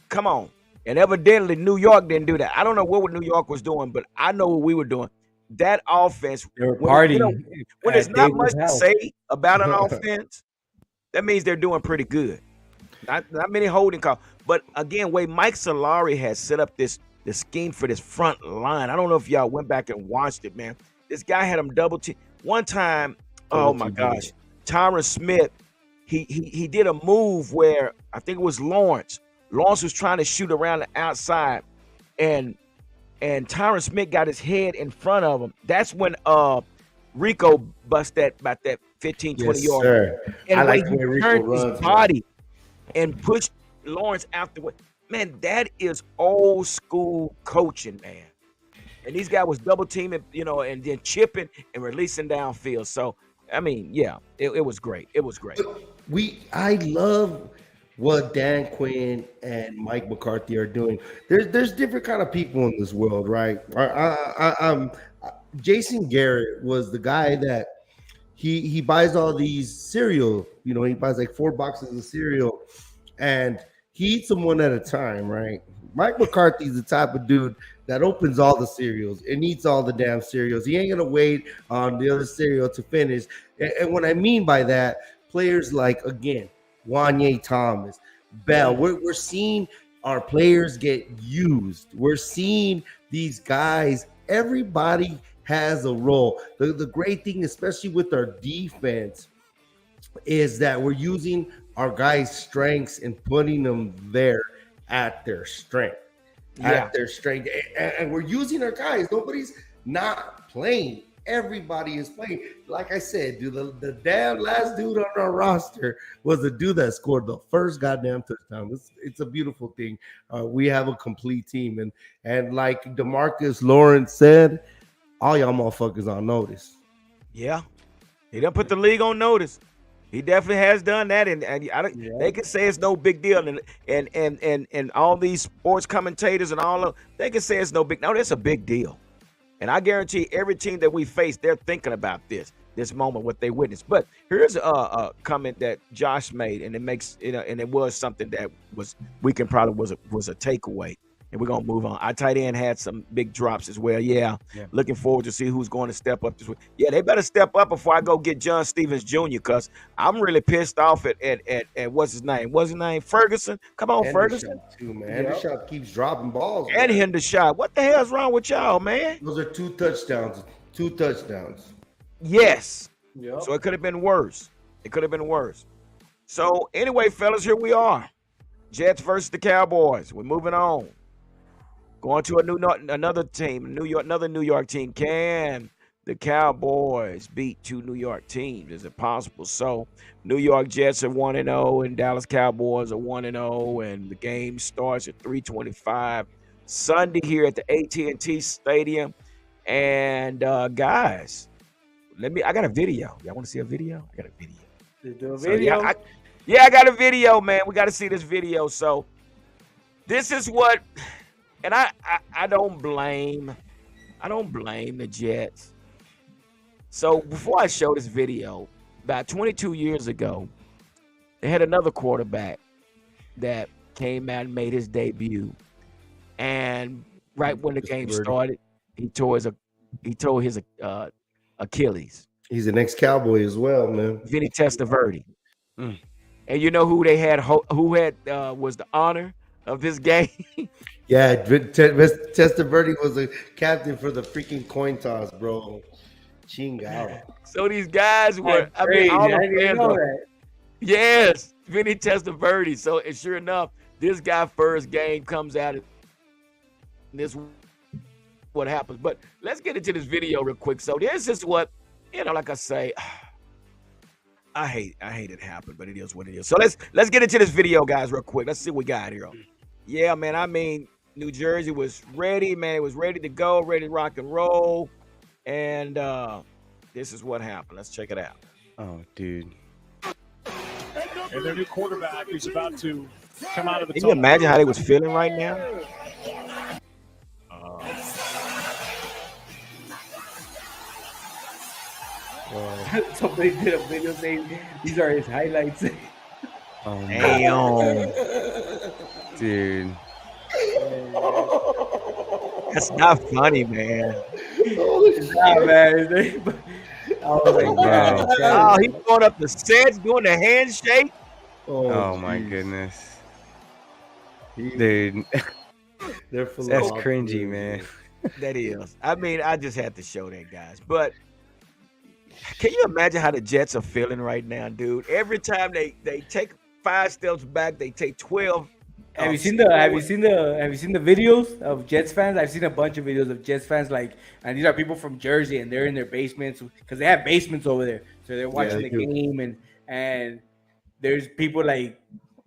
come on. And evidently, New York didn't do that. I don't know what New York was doing, but I know what we were doing. That offense,
they were partying.
When there's not much to say about an offense, that means they're doing pretty good. Not many holding calls. But again, way Mike Solari has set up the scheme for this front line. I don't know if y'all went back and watched it, man. This guy had him double team. One time, oh my gosh, Tyron Smith, he did a move where I think it was Lawrence. Lawrence was trying to shoot around the outside, and Tyron Smith got his head in front of him. That's when Rico bust about that 15, 20
yes,
yards.
Sir.
And
I like
he
when Rico
turned
runs,
his body and pushed Lawrence out the way. Man, that is old school coaching, man. And these guys was double teaming, and then chipping and releasing downfield. So I mean, yeah, it was great. It was great.
I love what Dan Quinn and Mike McCarthy are doing. There's different kind of people in this world, right? Jason Garrett was the guy that he buys all these cereal. He buys like 4 boxes of cereal, and he eats them one at a time, right? Mike McCarthy's the type of dude that opens all the cereals and eats all the damn cereals. He ain't gonna wait on the other cereal to finish. And what I mean by that, players like again, Wanye Thomas, Bell. We're seeing our players get used. We're seeing these guys. Everybody has a role. The great thing, especially with our defense, is that we're using our guys' strengths and putting them there at their strength.
Yeah.
At their strength. And we're using our guys. Nobody's not playing. Everybody is playing. Like I said, dude, the damn last dude on our roster was the dude that scored the first goddamn touchdown. It's a beautiful thing. We have a complete team. And like DeMarcus Lawrence said, all y'all motherfuckers on notice.
Yeah. He done put the league on notice. He definitely has done that, and they can say it's no big deal, and all these sports commentators and all of they can say it's no big. No, that's a big deal, and I guarantee every team that we face, they're thinking about this moment, what they witnessed. But here's a comment that Josh made, and it makes and it was something that was was a takeaway. And we're gonna move on. Our tight end had some big drops as well. Yeah. Looking forward to see who's going to step up this week. Yeah, they better step up before I go get John Stevens Jr. because I'm really pissed off at what's his name? What's his name? Ferguson. Come on, Ferguson.
Too, man. Hendershot keeps dropping balls.
And Hendershot. What the hell's wrong with y'all, man?
Those are 2 touchdowns. 2 touchdowns.
Yes. Yep. So it could have been worse. So anyway, fellas, here we are. Jets versus the Cowboys. We're moving on. Going to another team, another New York team. Can the Cowboys beat 2 New York teams? Is it possible? So, New York Jets are 1-0, and Dallas Cowboys are 1-0, and the game starts at 3:25 Sunday here at the AT&T Stadium. And guys, I got a video. Y'all want to see a video? I got a video.
Do a video.
I got a video, man. We got to see this video. So, this is what. And I don't blame the Jets. So before I show this video, about 22 years ago, they had another quarterback that came out and made his debut. And right when the game started, he tore his Achilles.
He's an ex-Cowboy as well, man.
Vinny Testaverde. And you know who they had? Who was the honor of this game?
Yeah, Testaverde was a captain for the freaking coin toss, bro. Chingao.
So these guys were, all the fans were, yes, Vinny Testaverde. So and sure enough, this guy first game comes out, and this what happens. But let's get into this video real quick. So this is what, like I say, I hate it happen, but it is what it is. So let's get into this video, guys, real quick. Let's see what we got here. Yeah, man, I mean, New Jersey was ready, man. It was ready to go, ready to rock and roll. And this is what happened. Let's check it out.
Oh, dude.
And their new quarterback is about to come out of the
Can you imagine how they was feeling right now?
Somebody did a video saying these are his highlights.
Oh,
damn.
Dude.
That's not funny, man.
It's not, man.
Oh, he's going up the sets, doing the handshake.
Oh my goodness. Dude. That's cringy, man.
That is. I mean, I just had to show that, guys. But can you imagine how the Jets are feeling right now, dude? Every time they take 5 steps back, they take 12.
Have you seen the videos of Jets fans? I've seen a bunch of videos of Jets fans, and these are people from Jersey, and they're in their basements because they have basements over there. So they're watching the game, and there's people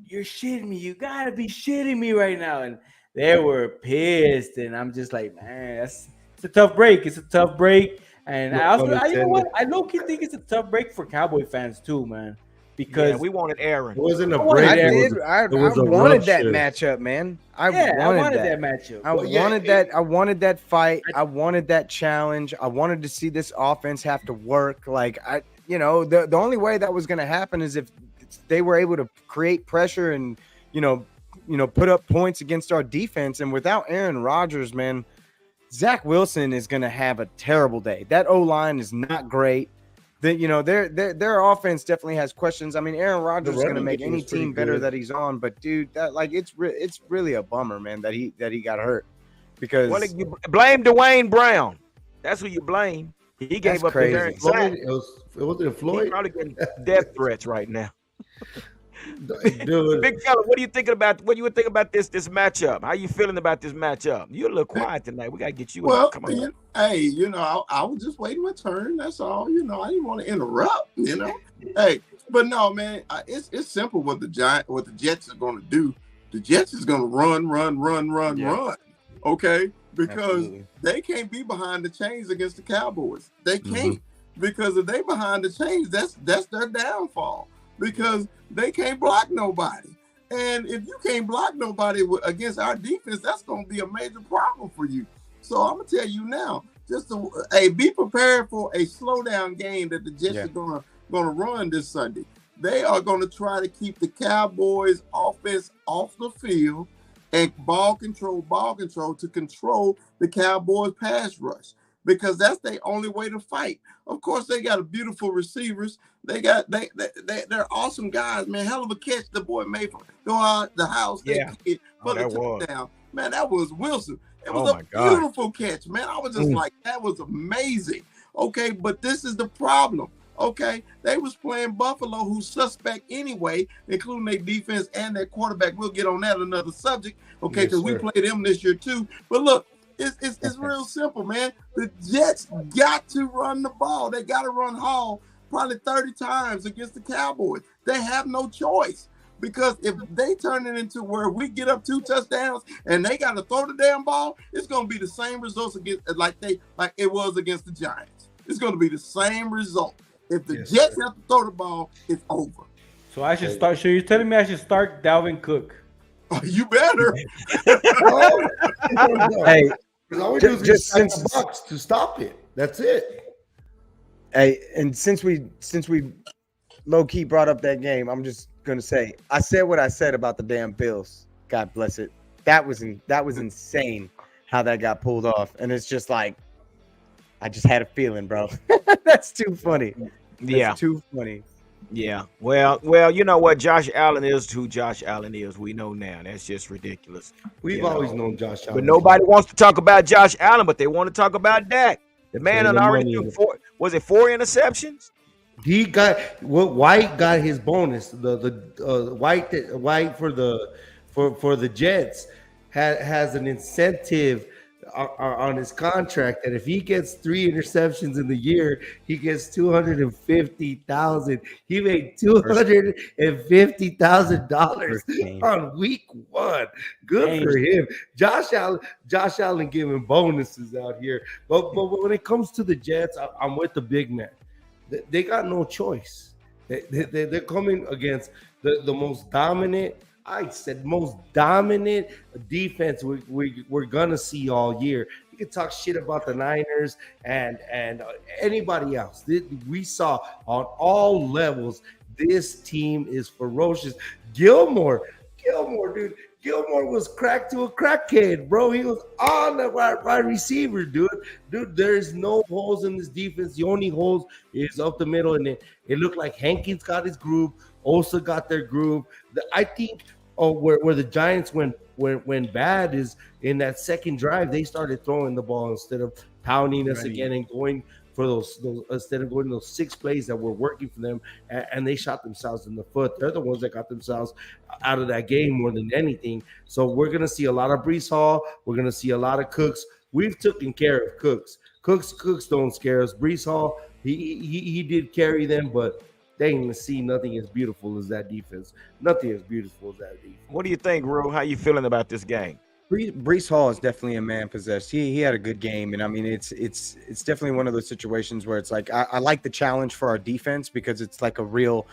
you're shitting me. You gotta be shitting me right now. And they were pissed. And I'm just like, man, it's a tough break. It's a tough break. And
No
I also,
pun
you know what?
intended.
I low key think it's a tough break for Cowboy fans too, man.
Yeah,
Because
we wanted Aaron.
It wasn't a
I wanted
break.
I
It
Aaron.
was
did.
it
I
was a
wanted that
rupture.
matchup, man. I
Yeah, I
wanted
wanted
that.
that matchup.
I
Well, yeah,
wanted that. I wanted that fight. I wanted that challenge. I wanted to see this offense have to work. Like the only way that was going to happen is if they were able to create pressure and put up points against our defense. And without Aaron Rodgers, man, Zach Wilson is going to have a terrible day. That O-line is not great. Their offense definitely has questions. I mean, Aaron Rodgers is going to
running
make
game
any
is pretty
team better
good.
that he's on, but dude, it's really a bummer, man, that he got hurt because
Well, you blame Dwayne Brown. That's who you blame. He
That's
gave up the very
crazy.
sack.
It wasn't
He's
Floyd,
probably getting death threats right now.
dude.
Big fella, what are you thinking about? What do you think about this matchup? How you feeling about this matchup? You're a little quiet tonight. We gotta get you up.
Well,
Come on.
hey, I was just waiting my turn. That's all. I didn't want to interrupt. Hey, but no, man, it's simple. What the Jets are going to do? The Jets is going to run. Okay, because
Absolutely.
they can't be behind the chains against the Cowboys. They
Mm-hmm.
can't because if they behind the chains, that's their downfall because they can't block nobody. And if you can't block nobody against our defense, that's going to be a major problem for you. So I'm gonna tell you now, be prepared for a slowdown game that the Jets are gonna run this Sunday. They are gonna try to keep the Cowboys offense off the field and ball control to control the Cowboys pass rush because that's their only way to fight. Of course, they got a beautiful receivers. They're awesome guys, man. Hell of a catch the boy made from go out the house.
Yeah.
For the
that was.
touchdown. Man, that was Wilson. It
Oh,
was
my
a
God.
beautiful catch, man. I was just like, that was amazing. Okay, but this is the problem. Okay, they was playing Buffalo, who's suspect anyway, including their defense and their quarterback. We'll get on that another subject, okay,
Yes,
because we
sir.
played them this year too. But look, it's real simple, man. The Jets got to run the ball. They got to run Hall probably 30 times against the Cowboys. They have no choice. Because if they turn it into where we get up 2 touchdowns and they got to throw the damn ball, it's going to be the same results like it was against the Giants. It's going to be the same result. If the Jets have to throw the ball, it's over.
So I should start. So you're telling me I should start Dalvin Cook?
Oh, you better.
Hey,
All we
Just-
do is
just
stack
since-
the box to stop it. That's it.
hey, and since we low key brought up that game, I'm just gonna say I said what I said about the damn Bills. God bless it. That was insane how that got pulled off, and it's just like I just had a feeling, bro. That's too funny.
Yeah.
That's too funny.
Yeah. Well, you know what? Josh Allen is who Josh Allen is. We know now. That's just ridiculous.
We've
You
always
know.
known Josh Allen.
But nobody wants to talk about Josh Allen, but they want to talk about Dak. The man
Putting
had
the
already
money
threw
in.
four interceptions?
He got White got his bonus. The White for the Jets has an incentive on his contract that if he gets 3 interceptions in the year, he gets $250,000. He made $250,000 on week 1. Good for him. Josh Allen giving bonuses out here. But when it comes to the Jets, I'm with the big man. They got no choice. They're coming against the most dominant. I said most dominant defense we're gonna see all year. You can talk shit about the Niners and anybody else. We saw on all levels. This team is ferocious. Gilmore, dude. Gilmore was cracked to a crackhead, bro. He was on the wide receiver, dude. There's no holes in this defense. The only holes is up the middle, and it looked like Hankins got his groove. Osa got their groove. I think where the Giants went bad is in that second drive. They started throwing the ball instead of pounding us again and going for those instead of going those 6 plays that were working for them, and they shot themselves in the foot. They're the ones that got themselves out of that game more than anything. So we're gonna see a lot of Brees Hall. We're gonna see a lot of Cooks. We've taken care of Cooks. Cooks don't scare us. Brees Hall, he did carry them, but they ain't gonna see nothing as beautiful as that defense. Nothing as beautiful as that defense.
What do you think, Ru? How you feeling about this game?
Brees Hall is definitely a man possessed. He had a good game, and I mean it's definitely one of those situations where it's like I like the challenge for our defense because it's like a real.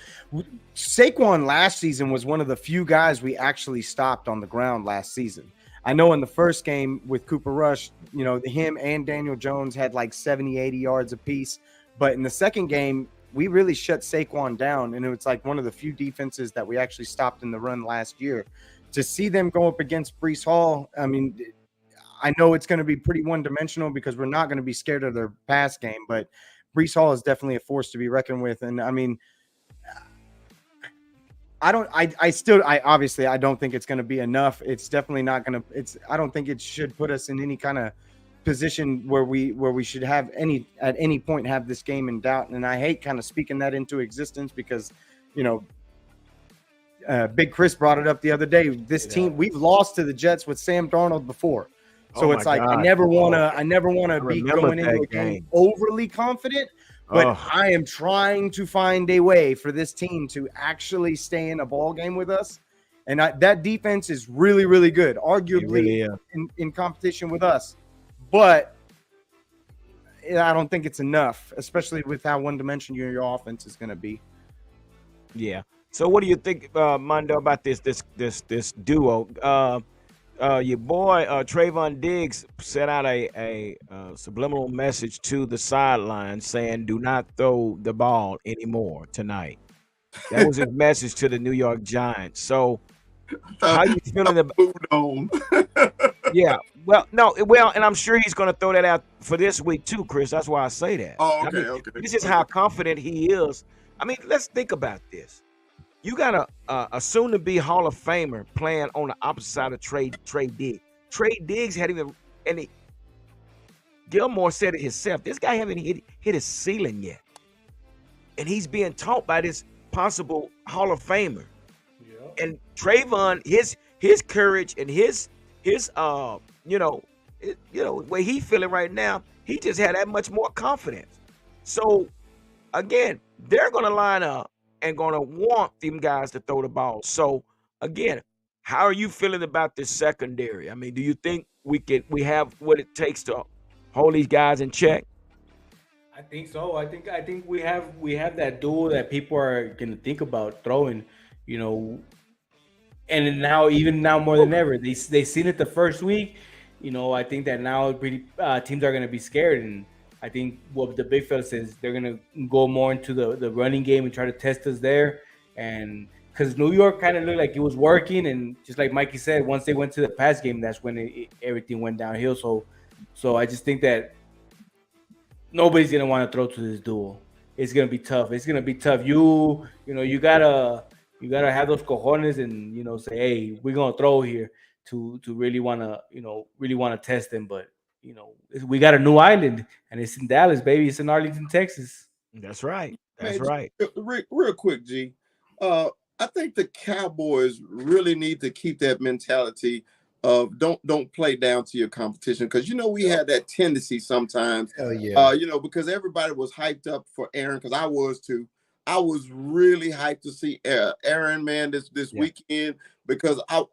Saquon last season was one of the few guys we actually stopped on the ground last season. I know in the first game with Cooper Rush, you know, him and Daniel Jones had like 70, 80 yards apiece, but in the second game we really shut Saquon down, and it was like one of the few defenses that we actually stopped in the run last year. To see them go up against Brees Hall, I mean, I know it's going to be pretty one-dimensional because we're not going to be scared of their pass game, but Brees Hall is definitely a force to be reckoned with. And I mean, I obviously I don't think it's going to be enough. It's definitely not going to. I don't think it should put us in any kind of position where we should have at any point have this game in doubt. And I hate kind of speaking that into existence because, you know. Big Chris brought it up the other day. This team, we've lost to the Jets with Sam Darnold before, so it's like God. I never want to be going into a game overly confident. But I am trying to find a way for this team to actually stay in a ball game with us, and that defense is really, really good, arguably in competition with us. But I don't think it's enough, especially with how one-dimensional your offense is going to be.
Yeah. So what do you think, Mondo, about this duo? Your boy Trayvon Diggs sent out a subliminal message to the sideline saying, "Do not throw the ball anymore tonight." That was his message to the New York Giants. So, how you feeling about? Yeah, and I'm sure he's going to throw that out for this week too, Chris. That's why I say that.
Oh, okay,
I mean,
okay.
This is how confident he is. I mean, let's think about this. You got a soon-to-be Hall of Famer playing on the opposite side of Trey Diggs. Trey Diggs had even, and Gilmore said it himself. This guy haven't hit his ceiling yet, and he's being taught by this possible Hall of Famer. Yeah. And Trayvon, his courage and his way he feeling right now, he just had that much more confidence. So again, they're gonna line up and going to want them guys to throw the ball. So, again, how are you feeling about this secondary? I mean, do you think we have what it takes to hold these guys in check?
I think so. I think we have that duel that people are going to think about throwing, you know, and now more than ever, they seen it the first week. You know, I think that now teams are going to be scared, and I think what the big fella says, they're going to go more into the running game and try to test us there. And because New York kind of looked like it was working. And just like Mikey said, once they went to the pass game, that's when everything went downhill. So I just think that nobody's going to want to throw to this duel. It's going to be tough. It's going to be tough. You got to have those cojones and, you know, say, hey, we're going to throw here to really want to test them. But, you know, we got a new island, and it's in Dallas, baby. It's in Arlington, Texas.
That's right. That's
Man,
right.
Real quick, G. I think the Cowboys really need to keep that mentality of don't play down to your competition, because you know we had that tendency sometimes. You know, because everybody was hyped up for Aaron, because I was too. I was really hyped to see Aaron, man, this weekend, because I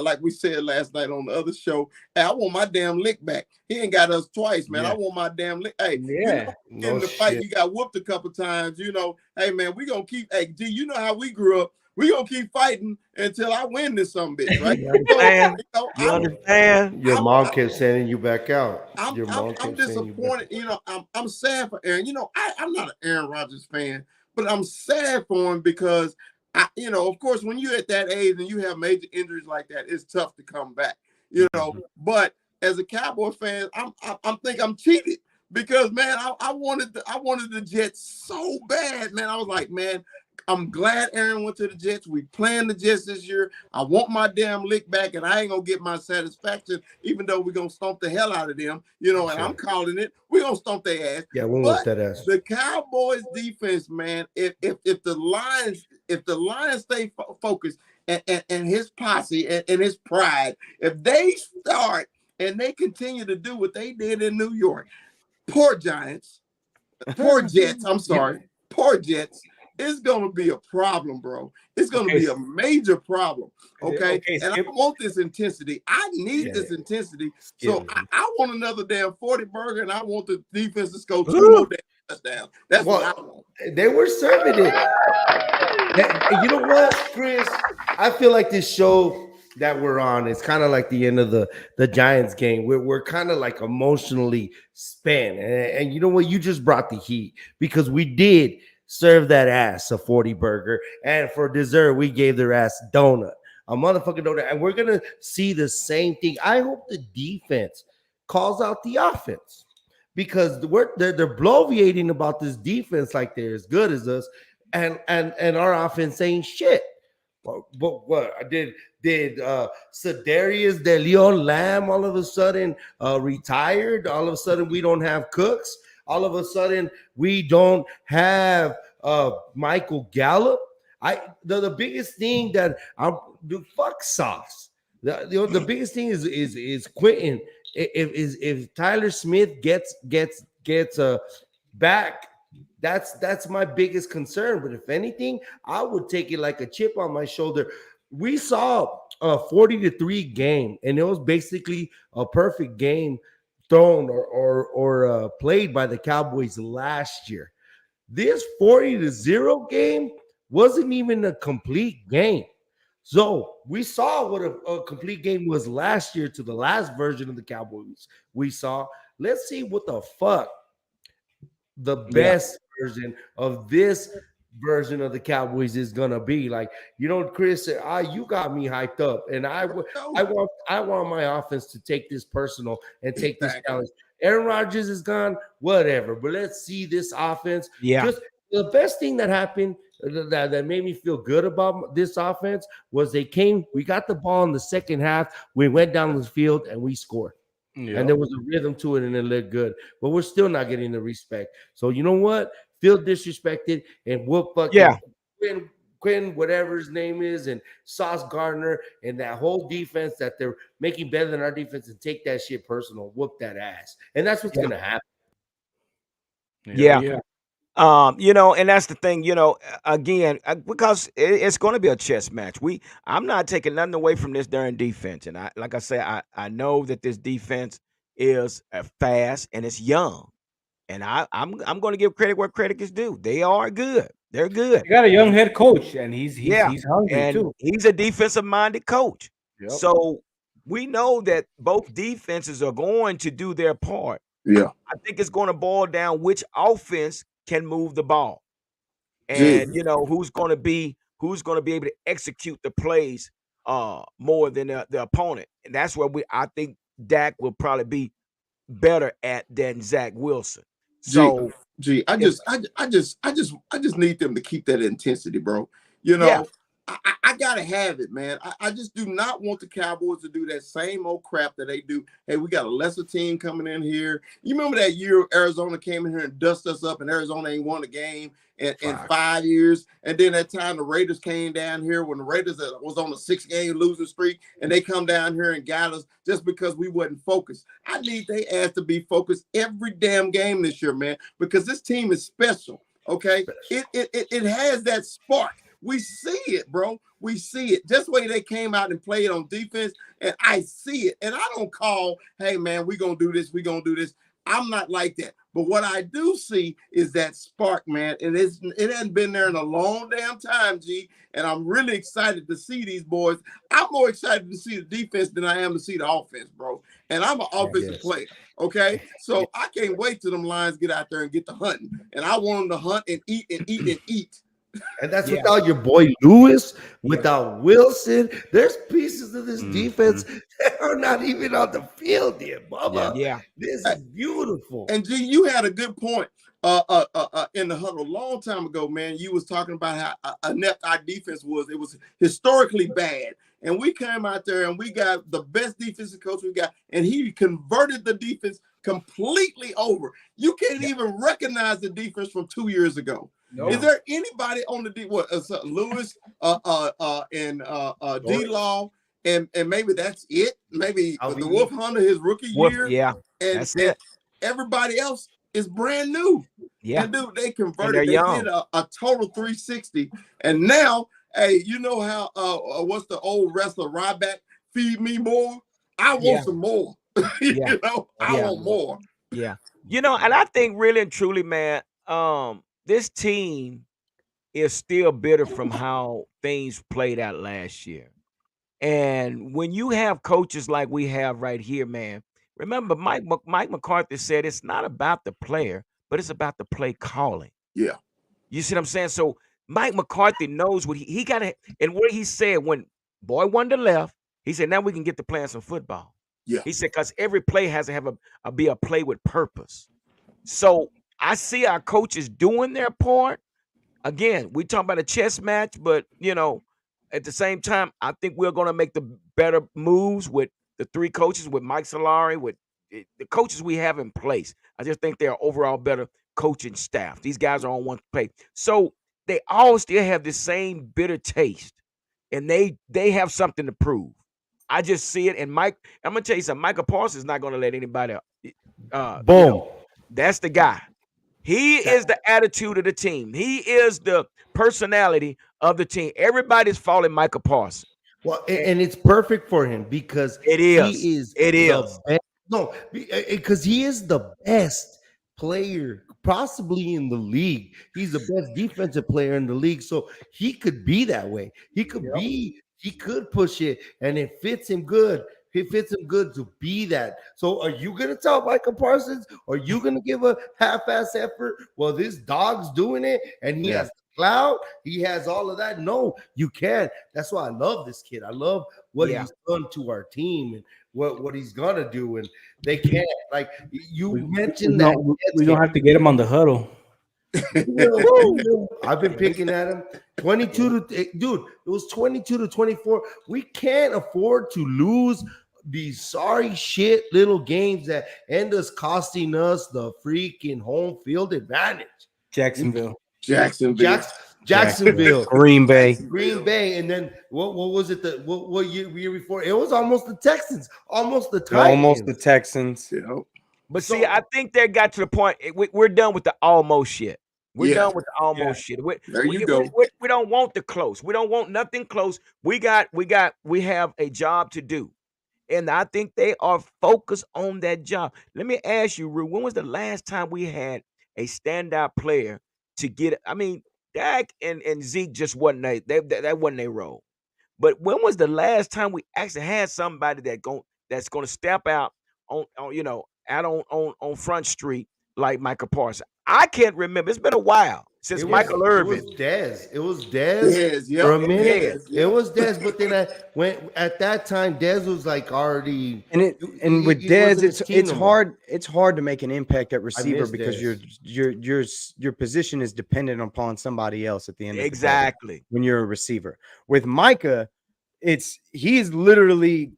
like we said last night on the other show, hey, I want my damn lick back. He ain't got us twice, man. I want my damn lick. Hey,
yeah,
you know, in the fight, you got whooped a couple times. You know, hey man, we gonna keep. Hey, G, you know how we grew up. We gonna keep fighting until I win this some bitch, right?
You understand?
Your mom kept sending you back out.
I'm disappointed. You know, I'm sad for Aaron. You know, I'm not an Aaron Rodgers fan, but I'm sad for him because you know, of course, when you're at that age and you have major injuries like that, it's tough to come back. You know, but as a Cowboy fan, I'm think I'm cheated because man, I wanted the Jets so bad, man. I was like, man, I'm glad Aaron went to the Jets. We playing the Jets this year. I want my damn lick back, and I ain't gonna get my satisfaction, even though we're gonna stomp the hell out of them, you know, and I'm calling it. We're gonna stomp their ass.
Yeah, we'll whoop that ass.
The Cowboys defense, man, if the Lions stay focused and his posse and his pride, if they start and they continue to do what they did in New York, poor Jets, I'm sorry, poor Jets. it's gonna be a problem, bro. It's gonna
Okay.
be a major problem. Okay.
Okay,
And I
Skip.
want this intensity. I need
Yeah.
this intensity.
Yeah.
So I want another damn 40 burger, and I want the defense to score 2 more
Ooh.
damn touchdowns. That's what I want.
They were serving it. You know what, Chris? I feel like this show that we're on is kind of like the end of the Giants game. We're kind of like emotionally spent. And you know what? You just brought the heat because we did serve that ass a 40 burger. And for dessert, we gave their ass donut. A motherfucking donut. And we're gonna see the same thing. I hope the defense calls out the offense. Because they're bloviating about this defense like they're as good as us, and our offense ain't shit. But what did Cedarius De Leon Lamb all of a sudden retired? All of a sudden we don't have Cooks. All of a sudden we don't have Michael Gallup. The biggest thing that I'm the fuck sauce. The biggest thing is Quentin. If Tyler Smith gets back, that's my biggest concern. But if anything, I would take it like a chip on my shoulder. We saw a 40-3 game, and it was basically a perfect game thrown or played by the Cowboys last year. This 40-0 game wasn't even a complete game. So we saw what a complete game was last year to the last version of the Cowboys we saw. Let's see what the fuck the best version of this version of the Cowboys is gonna be. Like, Chris, you got me hyped up, and I want my offense to take this personal and take this challenge. Aaron Rodgers is gone, whatever, but let's see this offense.
Yeah.
Just the best thing that happened that made me feel good about this offense was we got the ball in the second half, we went down the field and we scored.
Yeah.
And there was a rhythm to it and it looked good, but we're still not getting the respect. So you know what? Feel disrespected and whoop fucking Quinn, whatever his name is, and Sauce Gardner and that whole defense that they're making better than our defense, and take that shit personal, whoop that ass. And that's what's gonna happen.
Yeah. And that's the thing, again, because it's going to be a chess match. I'm not taking nothing away from this darn defense, and like I say, I know that this defense is fast and it's young, and I'm going to give credit where credit is due. They are good. They're good.
You got a young head coach, and he's hungry
and
too.
He's a defensive minded coach.
Yep.
So we know that both defenses are going to do their part.
Yeah.
I think it's going to boil down which offense can move the ball, and who's going to be able to execute the plays more than the opponent. And that's where I think Dak will probably be better at than Zach Wilson. So
I just need them to keep that intensity, bro. I gotta have it, man. I just do not want the Cowboys to do that same old crap that they do. Hey, we got a lesser team coming in here. You remember that year Arizona came in here and dusted us up, and Arizona ain't won a game in 5 years. And then that time the Raiders came down here when the Raiders was on a 6-game losing streak, and they come down here and got us just because we wasn't focused. I need they ass to be focused every damn game this year, man, because this team is special. Okay, it has that spark. We see it, bro. We see it. Just the way they came out and played on defense, and I see it. And I don't call, hey, man, we're going to do this. We're going to do this. I'm not like that. But what I do see is that spark, man. And it hasn't been there in a long damn time, G. And I'm really excited to see these boys. I'm more excited to see the defense than I am to see the offense, bro. And I'm an offensive player, okay? So I can't wait till them Lions get out there and get to hunting. And I want them to hunt and eat and eat and eat.
And that's without your boy Lewis, without Wilson. There's pieces of this defense that are not even on the field yet, Bubba.
Yeah.
This is beautiful.
And G, you had a good point in the huddle a long time ago, man. You was talking about how inept our defense was. It was historically bad. And we came out there and we got the best defensive coach we got, and he converted the defense completely over. You can't even recognize the defense from 2 years ago. No. Is there anybody on the Lewis and D-Law and maybe that's it? Maybe the Wolf Hunter his rookie year.
Yeah,
and
that's it.
Everybody else, is brand new.
Yeah.
And dude, they
And they're
converted. They
young.
did a total 360. And now, hey, you know how what's the old wrestler Ryback? Feed me more. I want
Yeah.
some more.
Yeah.
I
Yeah.
want more.
Yeah. And I think really and truly, man, this team is still bitter from how things played out last year. And when you have coaches like we have right here, man, remember Mike McCarthy said it's not about the player, but it's about the play calling.
Yeah.
You see what I'm saying? So Mike McCarthy knows what he got to, and what he said when Boy Wonder left, he said, now we can get to playing some football.
Yeah.
He said, because every play has to have be a play with purpose. So I see our coaches doing their part. Again, we talk about a chess match, but at the same time, I think we're going to make the better moves with the three coaches, with Mike Solari, with the coaches we have in place. I just think they're overall better coaching staff. These guys are on one page, so they all still have the same bitter taste, and they have something to prove. I just see it, and Mike. I'm gonna tell you something. Michael Parsons is not going to let anybody.
Boom.
That's the guy. He is the attitude of the team. He is the personality of the team. Everybody's following Michael Parsons.
Well, and it's perfect for him because
It is.
he is
It
the
is.
best. No, because he is the best player possibly in the league. He's the best defensive player in the league. So he could be that way. He could push it and it fits him good. It fits him good to be that. So are you gonna tell Michael Parsons? Are you gonna give a half-ass effort? Well, this dog's doing it and he has clout, he has all of that. No, you can't. That's why I love this kid. I love what he's done to our team and what he's gonna do. And they can't, like you mentioned that
we don't have to get him on the huddle.
I've been picking at him 22 to dude, it was 22 to 24. We can't afford to lose these sorry shit little games that end us costing us the freaking home field advantage.
Jacksonville.
Green Bay.
And then what was it? What year before? It was almost the Texans, almost the Titans.
Almost the Texans.
But see, I think they got to the point. We're done with the almost shit. We're done with the almost shit.
There you go.
We don't want the close. We don't want nothing close. We have a job to do. And I think they are focused on that job. Let me ask you, Rue, when was the last time we had a standout player to get it? I mean, Dak and Zeke just wasn't that wasn't their role. But when was the last time we actually had somebody that's gonna step out on Front Street like Michael Parsons? I can't remember. It's been a while since Michael Irvin.
It was Dez for a minute. It was Dez, but then at that time, Dez was like already.
And with Dez, it's hard to make an impact at receiver because your position is dependent upon somebody else at the end of the day when you're a receiver. With Micah, he's literally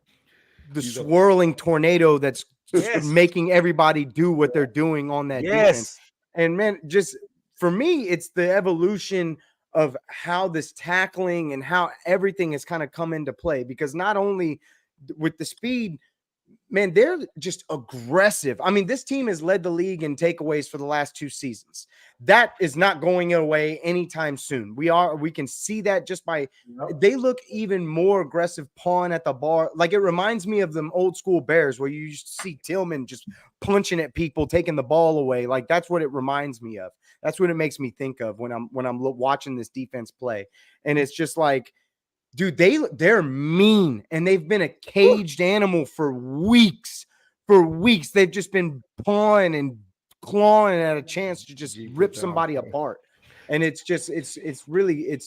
the swirling tornado that's making everybody do what they're doing on that defense. And man, just for me, it's the evolution of how this tackling and how everything has kind of come into play, because not only with the speed, man, they're just aggressive. I mean, this team has led the league in takeaways for the last 2 seasons. That is not going away anytime soon. We can see that just by they look even more aggressive pawing at the bar. Like, it reminds me of them old school Bears where you used to see Tillman just punching at people, taking the ball away. Like, that's what it reminds me of. That's what it makes me think of when I'm watching this defense play. And it's just like, dude, they're mean, and they've been a caged animal for weeks. For weeks, they've just been pawing and clawing at a chance to just rip somebody apart. And it's just, it's really,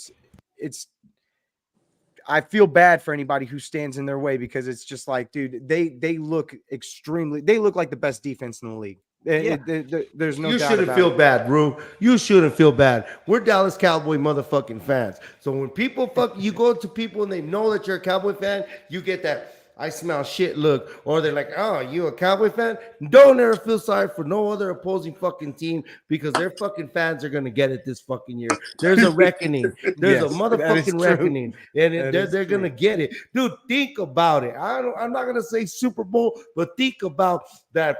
I feel bad for anybody who stands in their way, because it's just like, dude, they look like the best defense in the league. There's no doubt.
You shouldn't feel bad, Rue. You shouldn't feel bad. We're Dallas Cowboy motherfucking fans. So when people you go to people and they know that you're a Cowboy fan, you get that I smell shit look, or they're like, oh, you a Cowboy fan? Don't ever feel sorry for no other opposing fucking team because their fucking fans are gonna get it this fucking year. There's a reckoning. There's a
Yes, that is
motherfucking
true.
reckoning, and
That
they're
is
they're
true.
gonna get it, dude. Think about it. I'm not gonna say Super Bowl, but think about that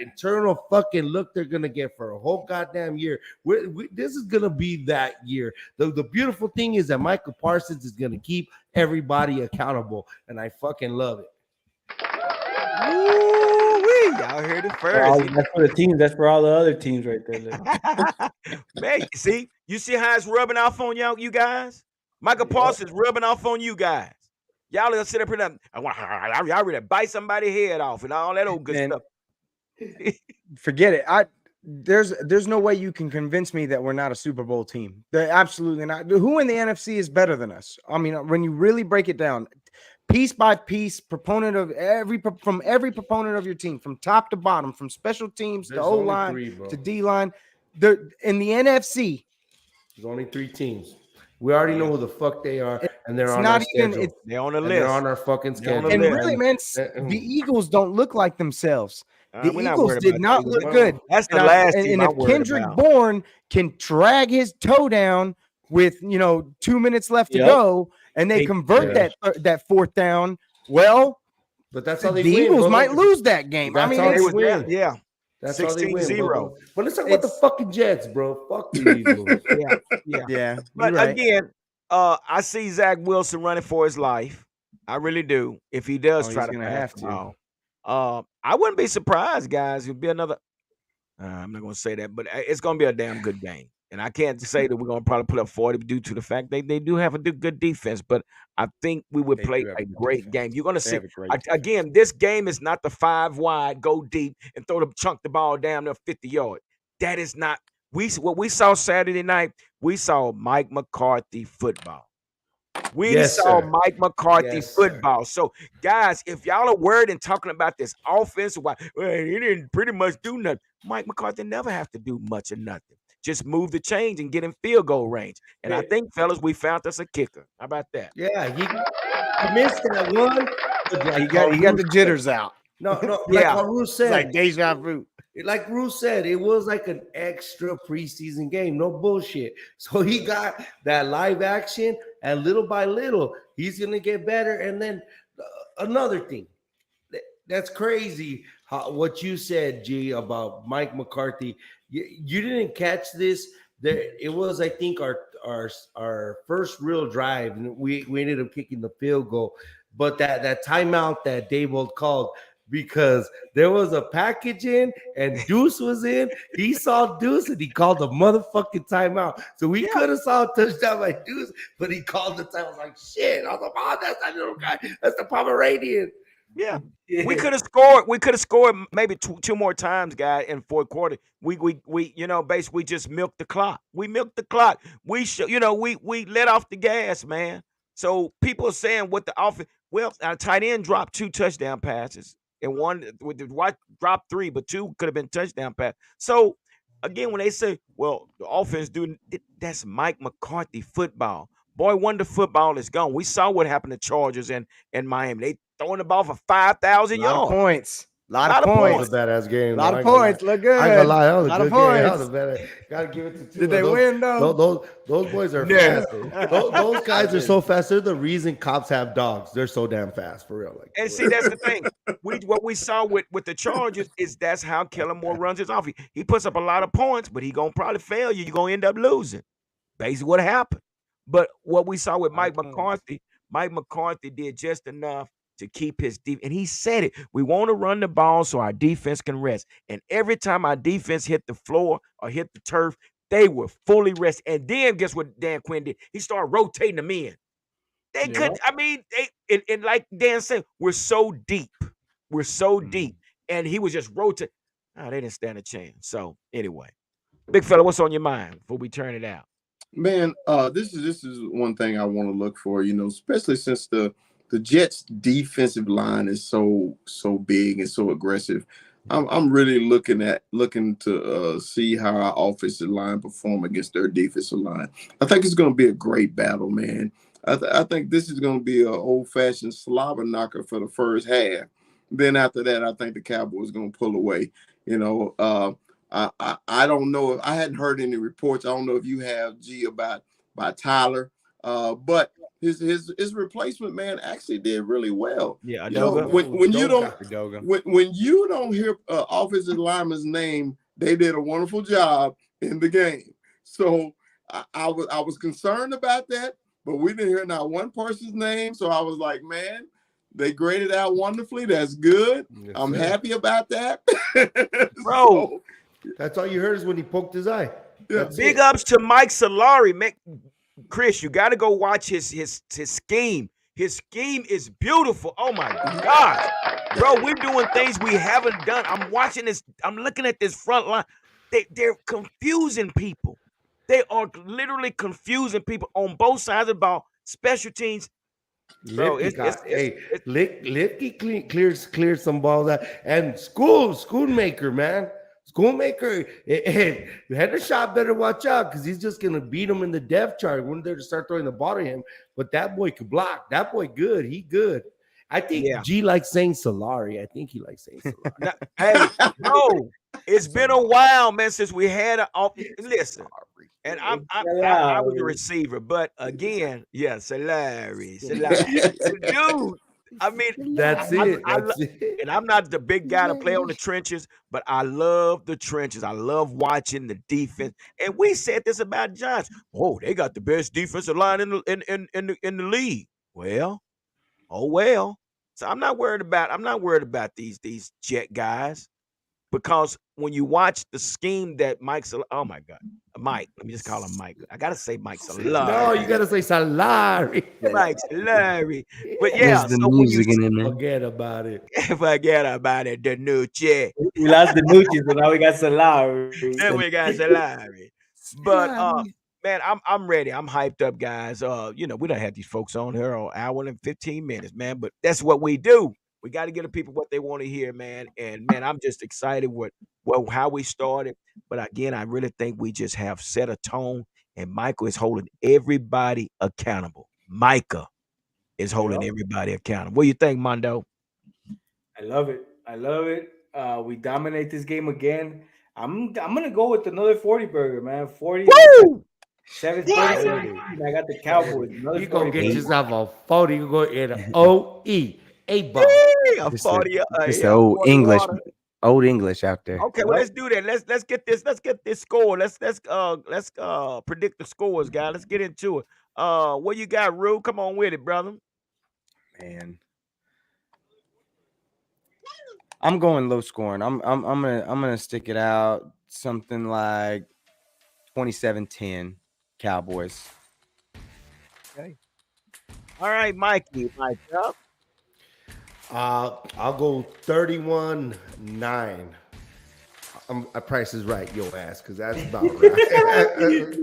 internal fucking look they're gonna get for a whole goddamn year. This is gonna be that year. The beautiful thing is that Michael Parsons is gonna keep everybody accountable, and I fucking love it.
Woo-wee. Y'all heard it first.
That's for the teams. That's for all the other teams right there.
Man, you see how it's rubbing off on y'all, you guys? Michael Parsons rubbing off on you guys. Y'all gonna sit up here and y'all ready to bite somebody's head off and all that old good
And
stuff.
forget it. There's no way you can convince me that we're not a Super Bowl team. They're absolutely not. Who in the NFC is better than us? I mean, when you really break it down, piece by piece, proponent of every proponent of your team, from top to bottom, from special teams
There's
to O
only
line
three, bro.
to D line. In the NFC,
There's only 3 teams. We already know who the fuck they are, and they're
it's
on
not
our
even.
schedule.
They're on the
And
list.
they're on our fucking
They're on the
schedule.
And
list.
really, man, the Eagles don't look like themselves. The
We're not
Eagles
worried
did
about
not
the
look
Eagles.
good.
That's the
And
last team
and
I'm
if
worried
Kendrick
about.
Bourne can drag his toe down with 2 minutes left to
Yep.
go, and they
Hey,
convert
yeah.
that fourth down, well,
But that's how they
the
win.
Eagles
brother.
might lose that game. I
That's
mean,
how
They
they
was
win.
yeah.
That's how they win,
16-0.
bro. But let's talk about the
It's-
fucking Jets, bro. Fuck the Eagles.
Yeah, yeah.
yeah,
But
you're right.
again, I see Zach Wilson running for his life. I really do. If he does try
He's
to
gonna
pass
have
the
to.
ball, I wouldn't be surprised, guys. It'll be another. I'm not going to say that, but it's going to be a damn good game. And I can't say that we're going to probably put up 40 due to the fact they do have a good defense. But I think we would
They
play
do have
a
a good
great
defense.
game. You're going to
They
see
have a great defense.
again. This game is not the 5 wide, go deep and chunk the ball down to 50 yards. That is not what we saw Saturday night. We saw Mike McCarthy football. We
Yes,
saw
sir.
Mike McCarthy
Yes, sir.
football. So, guys, if y'all are worried and talking about this offense, well, he didn't pretty much do nothing. Mike McCarthy never have to do much or nothing. Just move the chains and get in field goal range. And I think, fellas, we found us a kicker. How about that?
Yeah, he missed that one. But like
He got
Haru
the
said-
jitters out.
No,
Yeah.
like Haru
It's
said,
like deja vu.
like Bruce said, it was like an extra preseason game. No bullshit. So he got that live action, and little by little, he's gonna get better. And then another thing, that's crazy. What you said, G, about Mike McCarthy. You didn't catch this. It was, I think, our first real drive, and we ended up kicking the field goal. But that timeout that Daboll called, because there was a package in and Deuce was in. He saw Deuce and he called a motherfucking timeout. So we could have saw a touchdown by Deuce, but he called the time. I was like, shit. I was like, oh, that's that little guy. That's the Pomeranian.
Yeah. We could have scored. We could have scored maybe two more times, guy, in fourth quarter. We basically we just milked the clock. We milked the clock. We let off the gas, man. So people are saying what the offense. Well, our tight end dropped 2 touchdown passes, and one with the white dropped 3, but 2 could have been touchdown pass. So again, when they say, well, the offense doing that's Mike McCarthy football. Boy, wonder football is gone. We saw what happened to Chargers and Miami. They throwing the ball for 5,000
A lot of
yards.
points.
Lot
Lot
of
of
That
points.
was a badass game.
A lot
though.
of
I ain't gonna lie.
points. Look good.
I ain't gonna lie. That was a
Lot
good
of
game. That
points.
was a better. Gotta give it to two.
Did they win, though?
Those boys are
Yeah.
fast. Those guys are so fast. They're the reason cops have dogs. They're so damn fast, for real. Like,
And see, that's the thing. What we saw with the Chargers is that's how Kellen Moore runs his offense. He puts up a lot of points, but he gonna probably fail you. You're gonna end up losing. Basically, what happened. But what we saw with Mike McCarthy did just enough to keep his defense. And he said it. We want to run the ball so our defense can rest. And every time our defense hit the floor or hit the turf, they were fully rested. And then guess what Dan Quinn did? He started rotating them in. They couldn't. I mean, and like Dan said, we're so deep. We're so deep. And he was just rotating. Oh, they didn't stand a chance. So anyway, big fella, what's on your mind before we turn it out?
Man, this is one thing I want to look for, especially since the Jets defensive line is so big and so aggressive. I'm really looking to see how our offensive line perform against their defensive line. I think it's going to be a great battle, man. I think this is going to be an old-fashioned slobber knocker for the first half. Then after that, I think the Cowboys going to pull away. You know, I don't know. I hadn't heard any reports. I don't know if you have, G, about Tyler, but his replacement man actually did really well.
Yeah,
You know, when you don't hear offensive lineman's name, they did a wonderful job in the game. So I was concerned about that, but we didn't hear not one person's name. So I was like, man, they graded out wonderfully. That's good. Yes, I'm happy about that.
Bro,
so, that's all you heard is when he poked his eye.
Yeah.
Big ups to Mike Solari. Man, Chris, you got to go watch his scheme. His scheme is beautiful. Oh my gosh. Bro, we're doing things we haven't done. I'm watching this. I'm looking at this front line. They're confusing people. They are literally confusing people on both sides of the ball. Special teams. Bro,
Lipke cleared some balls out. And Schoonmaker, man. Schoonmaker, Hendershot better watch out because he's just going to beat him in the depth chart. We're there to start throwing the ball to him. But that boy could block. That boy good. He good. I think G likes saying Solari. I think he likes saying Solari.
Hey, no. It's been a while, man, since we had a listen. And I was a receiver, but again, Solari. Dude, I mean,
that's it.
And I'm not the big guy to play on the trenches, but I love the trenches. I love watching the defense. And we said this about Giants. Oh, they got the best defensive line in the league. Well, so I'm not worried about these Jet guys. Because when you watch the scheme that Mike, oh my God, Mike, let me just call him Mike. I gotta say Mike Solari.
No, you gotta say Solari.
Mike Solari. But yeah, so when you
forget about it.
Forget about it, Danucci.
We lost Danucci, so now we got Solari.
Then we got Solari. But man, I'm ready. I'm hyped up, guys. We don't have these folks on here an hour and 15 minutes, man. But that's what we do. We got to get the people what they want to hear, man. And man, I'm just excited how we started. But again, I really think we just have set a tone, and Michael is holding everybody accountable. Micah is holding everybody accountable. What do you think, Mondo?
I love it. We dominate this game again. I'm gonna go with another 40 burger, man. 40.
Woo!
7:30. I got the Cowboys.
You gonna get yourself a 40. You go in an OE. 8 ball.
It's old English out there.
Okay, well, let's do that. Let's get this score. Let's predict the scores, guys. Let's get into it. What you got, Rue? Come on with it, brother.
Man, I'm going low scoring. I'm gonna stick it out something like 27-10 Cowboys.
Okay. All right, Mikey. Mike up.
I'll go 31-9. Price is right, your ass, because that's about right.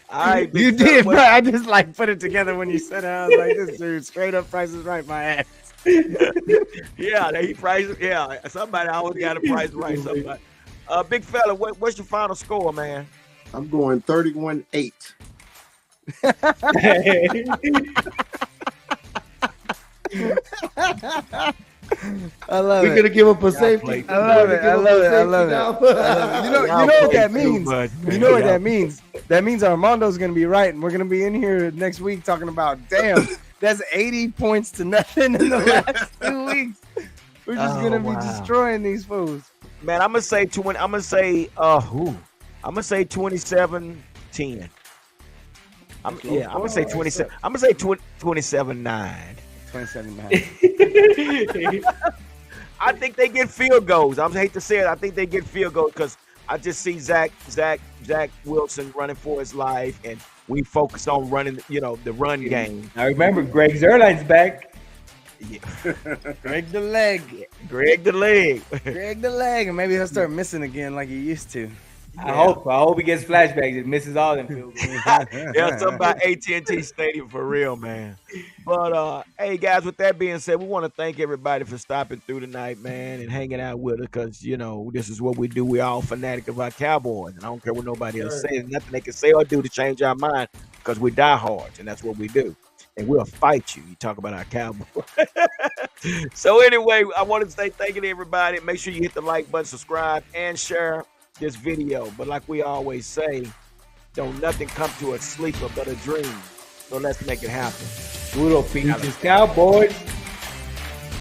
All right,
you did, bro. I just put it together when you said it. I was like, this dude straight up Price is right, my ass.
Yeah, he priced. Yeah, somebody always got a price right. Somebody. Big fella, what's your final score, man?
I'm going 31-8.
I love it.
We're gonna give up a safety.
I love it. I love it. You know what that means? You know what that means? That means Armando's gonna be right, and we're gonna be in here next week talking about, damn, that's 80 points to nothing in the last 2 weeks. We're just gonna be destroying these fools.
Man, I'm gonna say 20. I'm gonna say 27-10. I'm gonna say 27. I'm gonna say 27-9.
27-9.
I think they get field goals. I hate to say it. I think they get field goals because I just see Zach Wilson running for his life, and we focus on running, the run game.
I remember Greg Zerline's back.
Yeah.
Greg the leg. And maybe he'll start missing again like he used to.
I hope he gets flashbacks and misses all them field goals.
Yeah, something about AT&T Stadium for real, man. But hey, guys, with that being said, we want to thank everybody for stopping through tonight, man, and hanging out with us because this is what we do. We all fanatic of our Cowboys, and I don't care what nobody else says. Nothing they can say or do to change our mind. because we're diehards, and that's what we do. And we'll fight you. You talk about our Cowboy. So anyway, I want to say thank you to everybody. Make sure you hit the like button, subscribe, and share this video. But like we always say, don't nothing come to a sleeper but a dream. So let's make it happen.
Puro pinches Cowboys.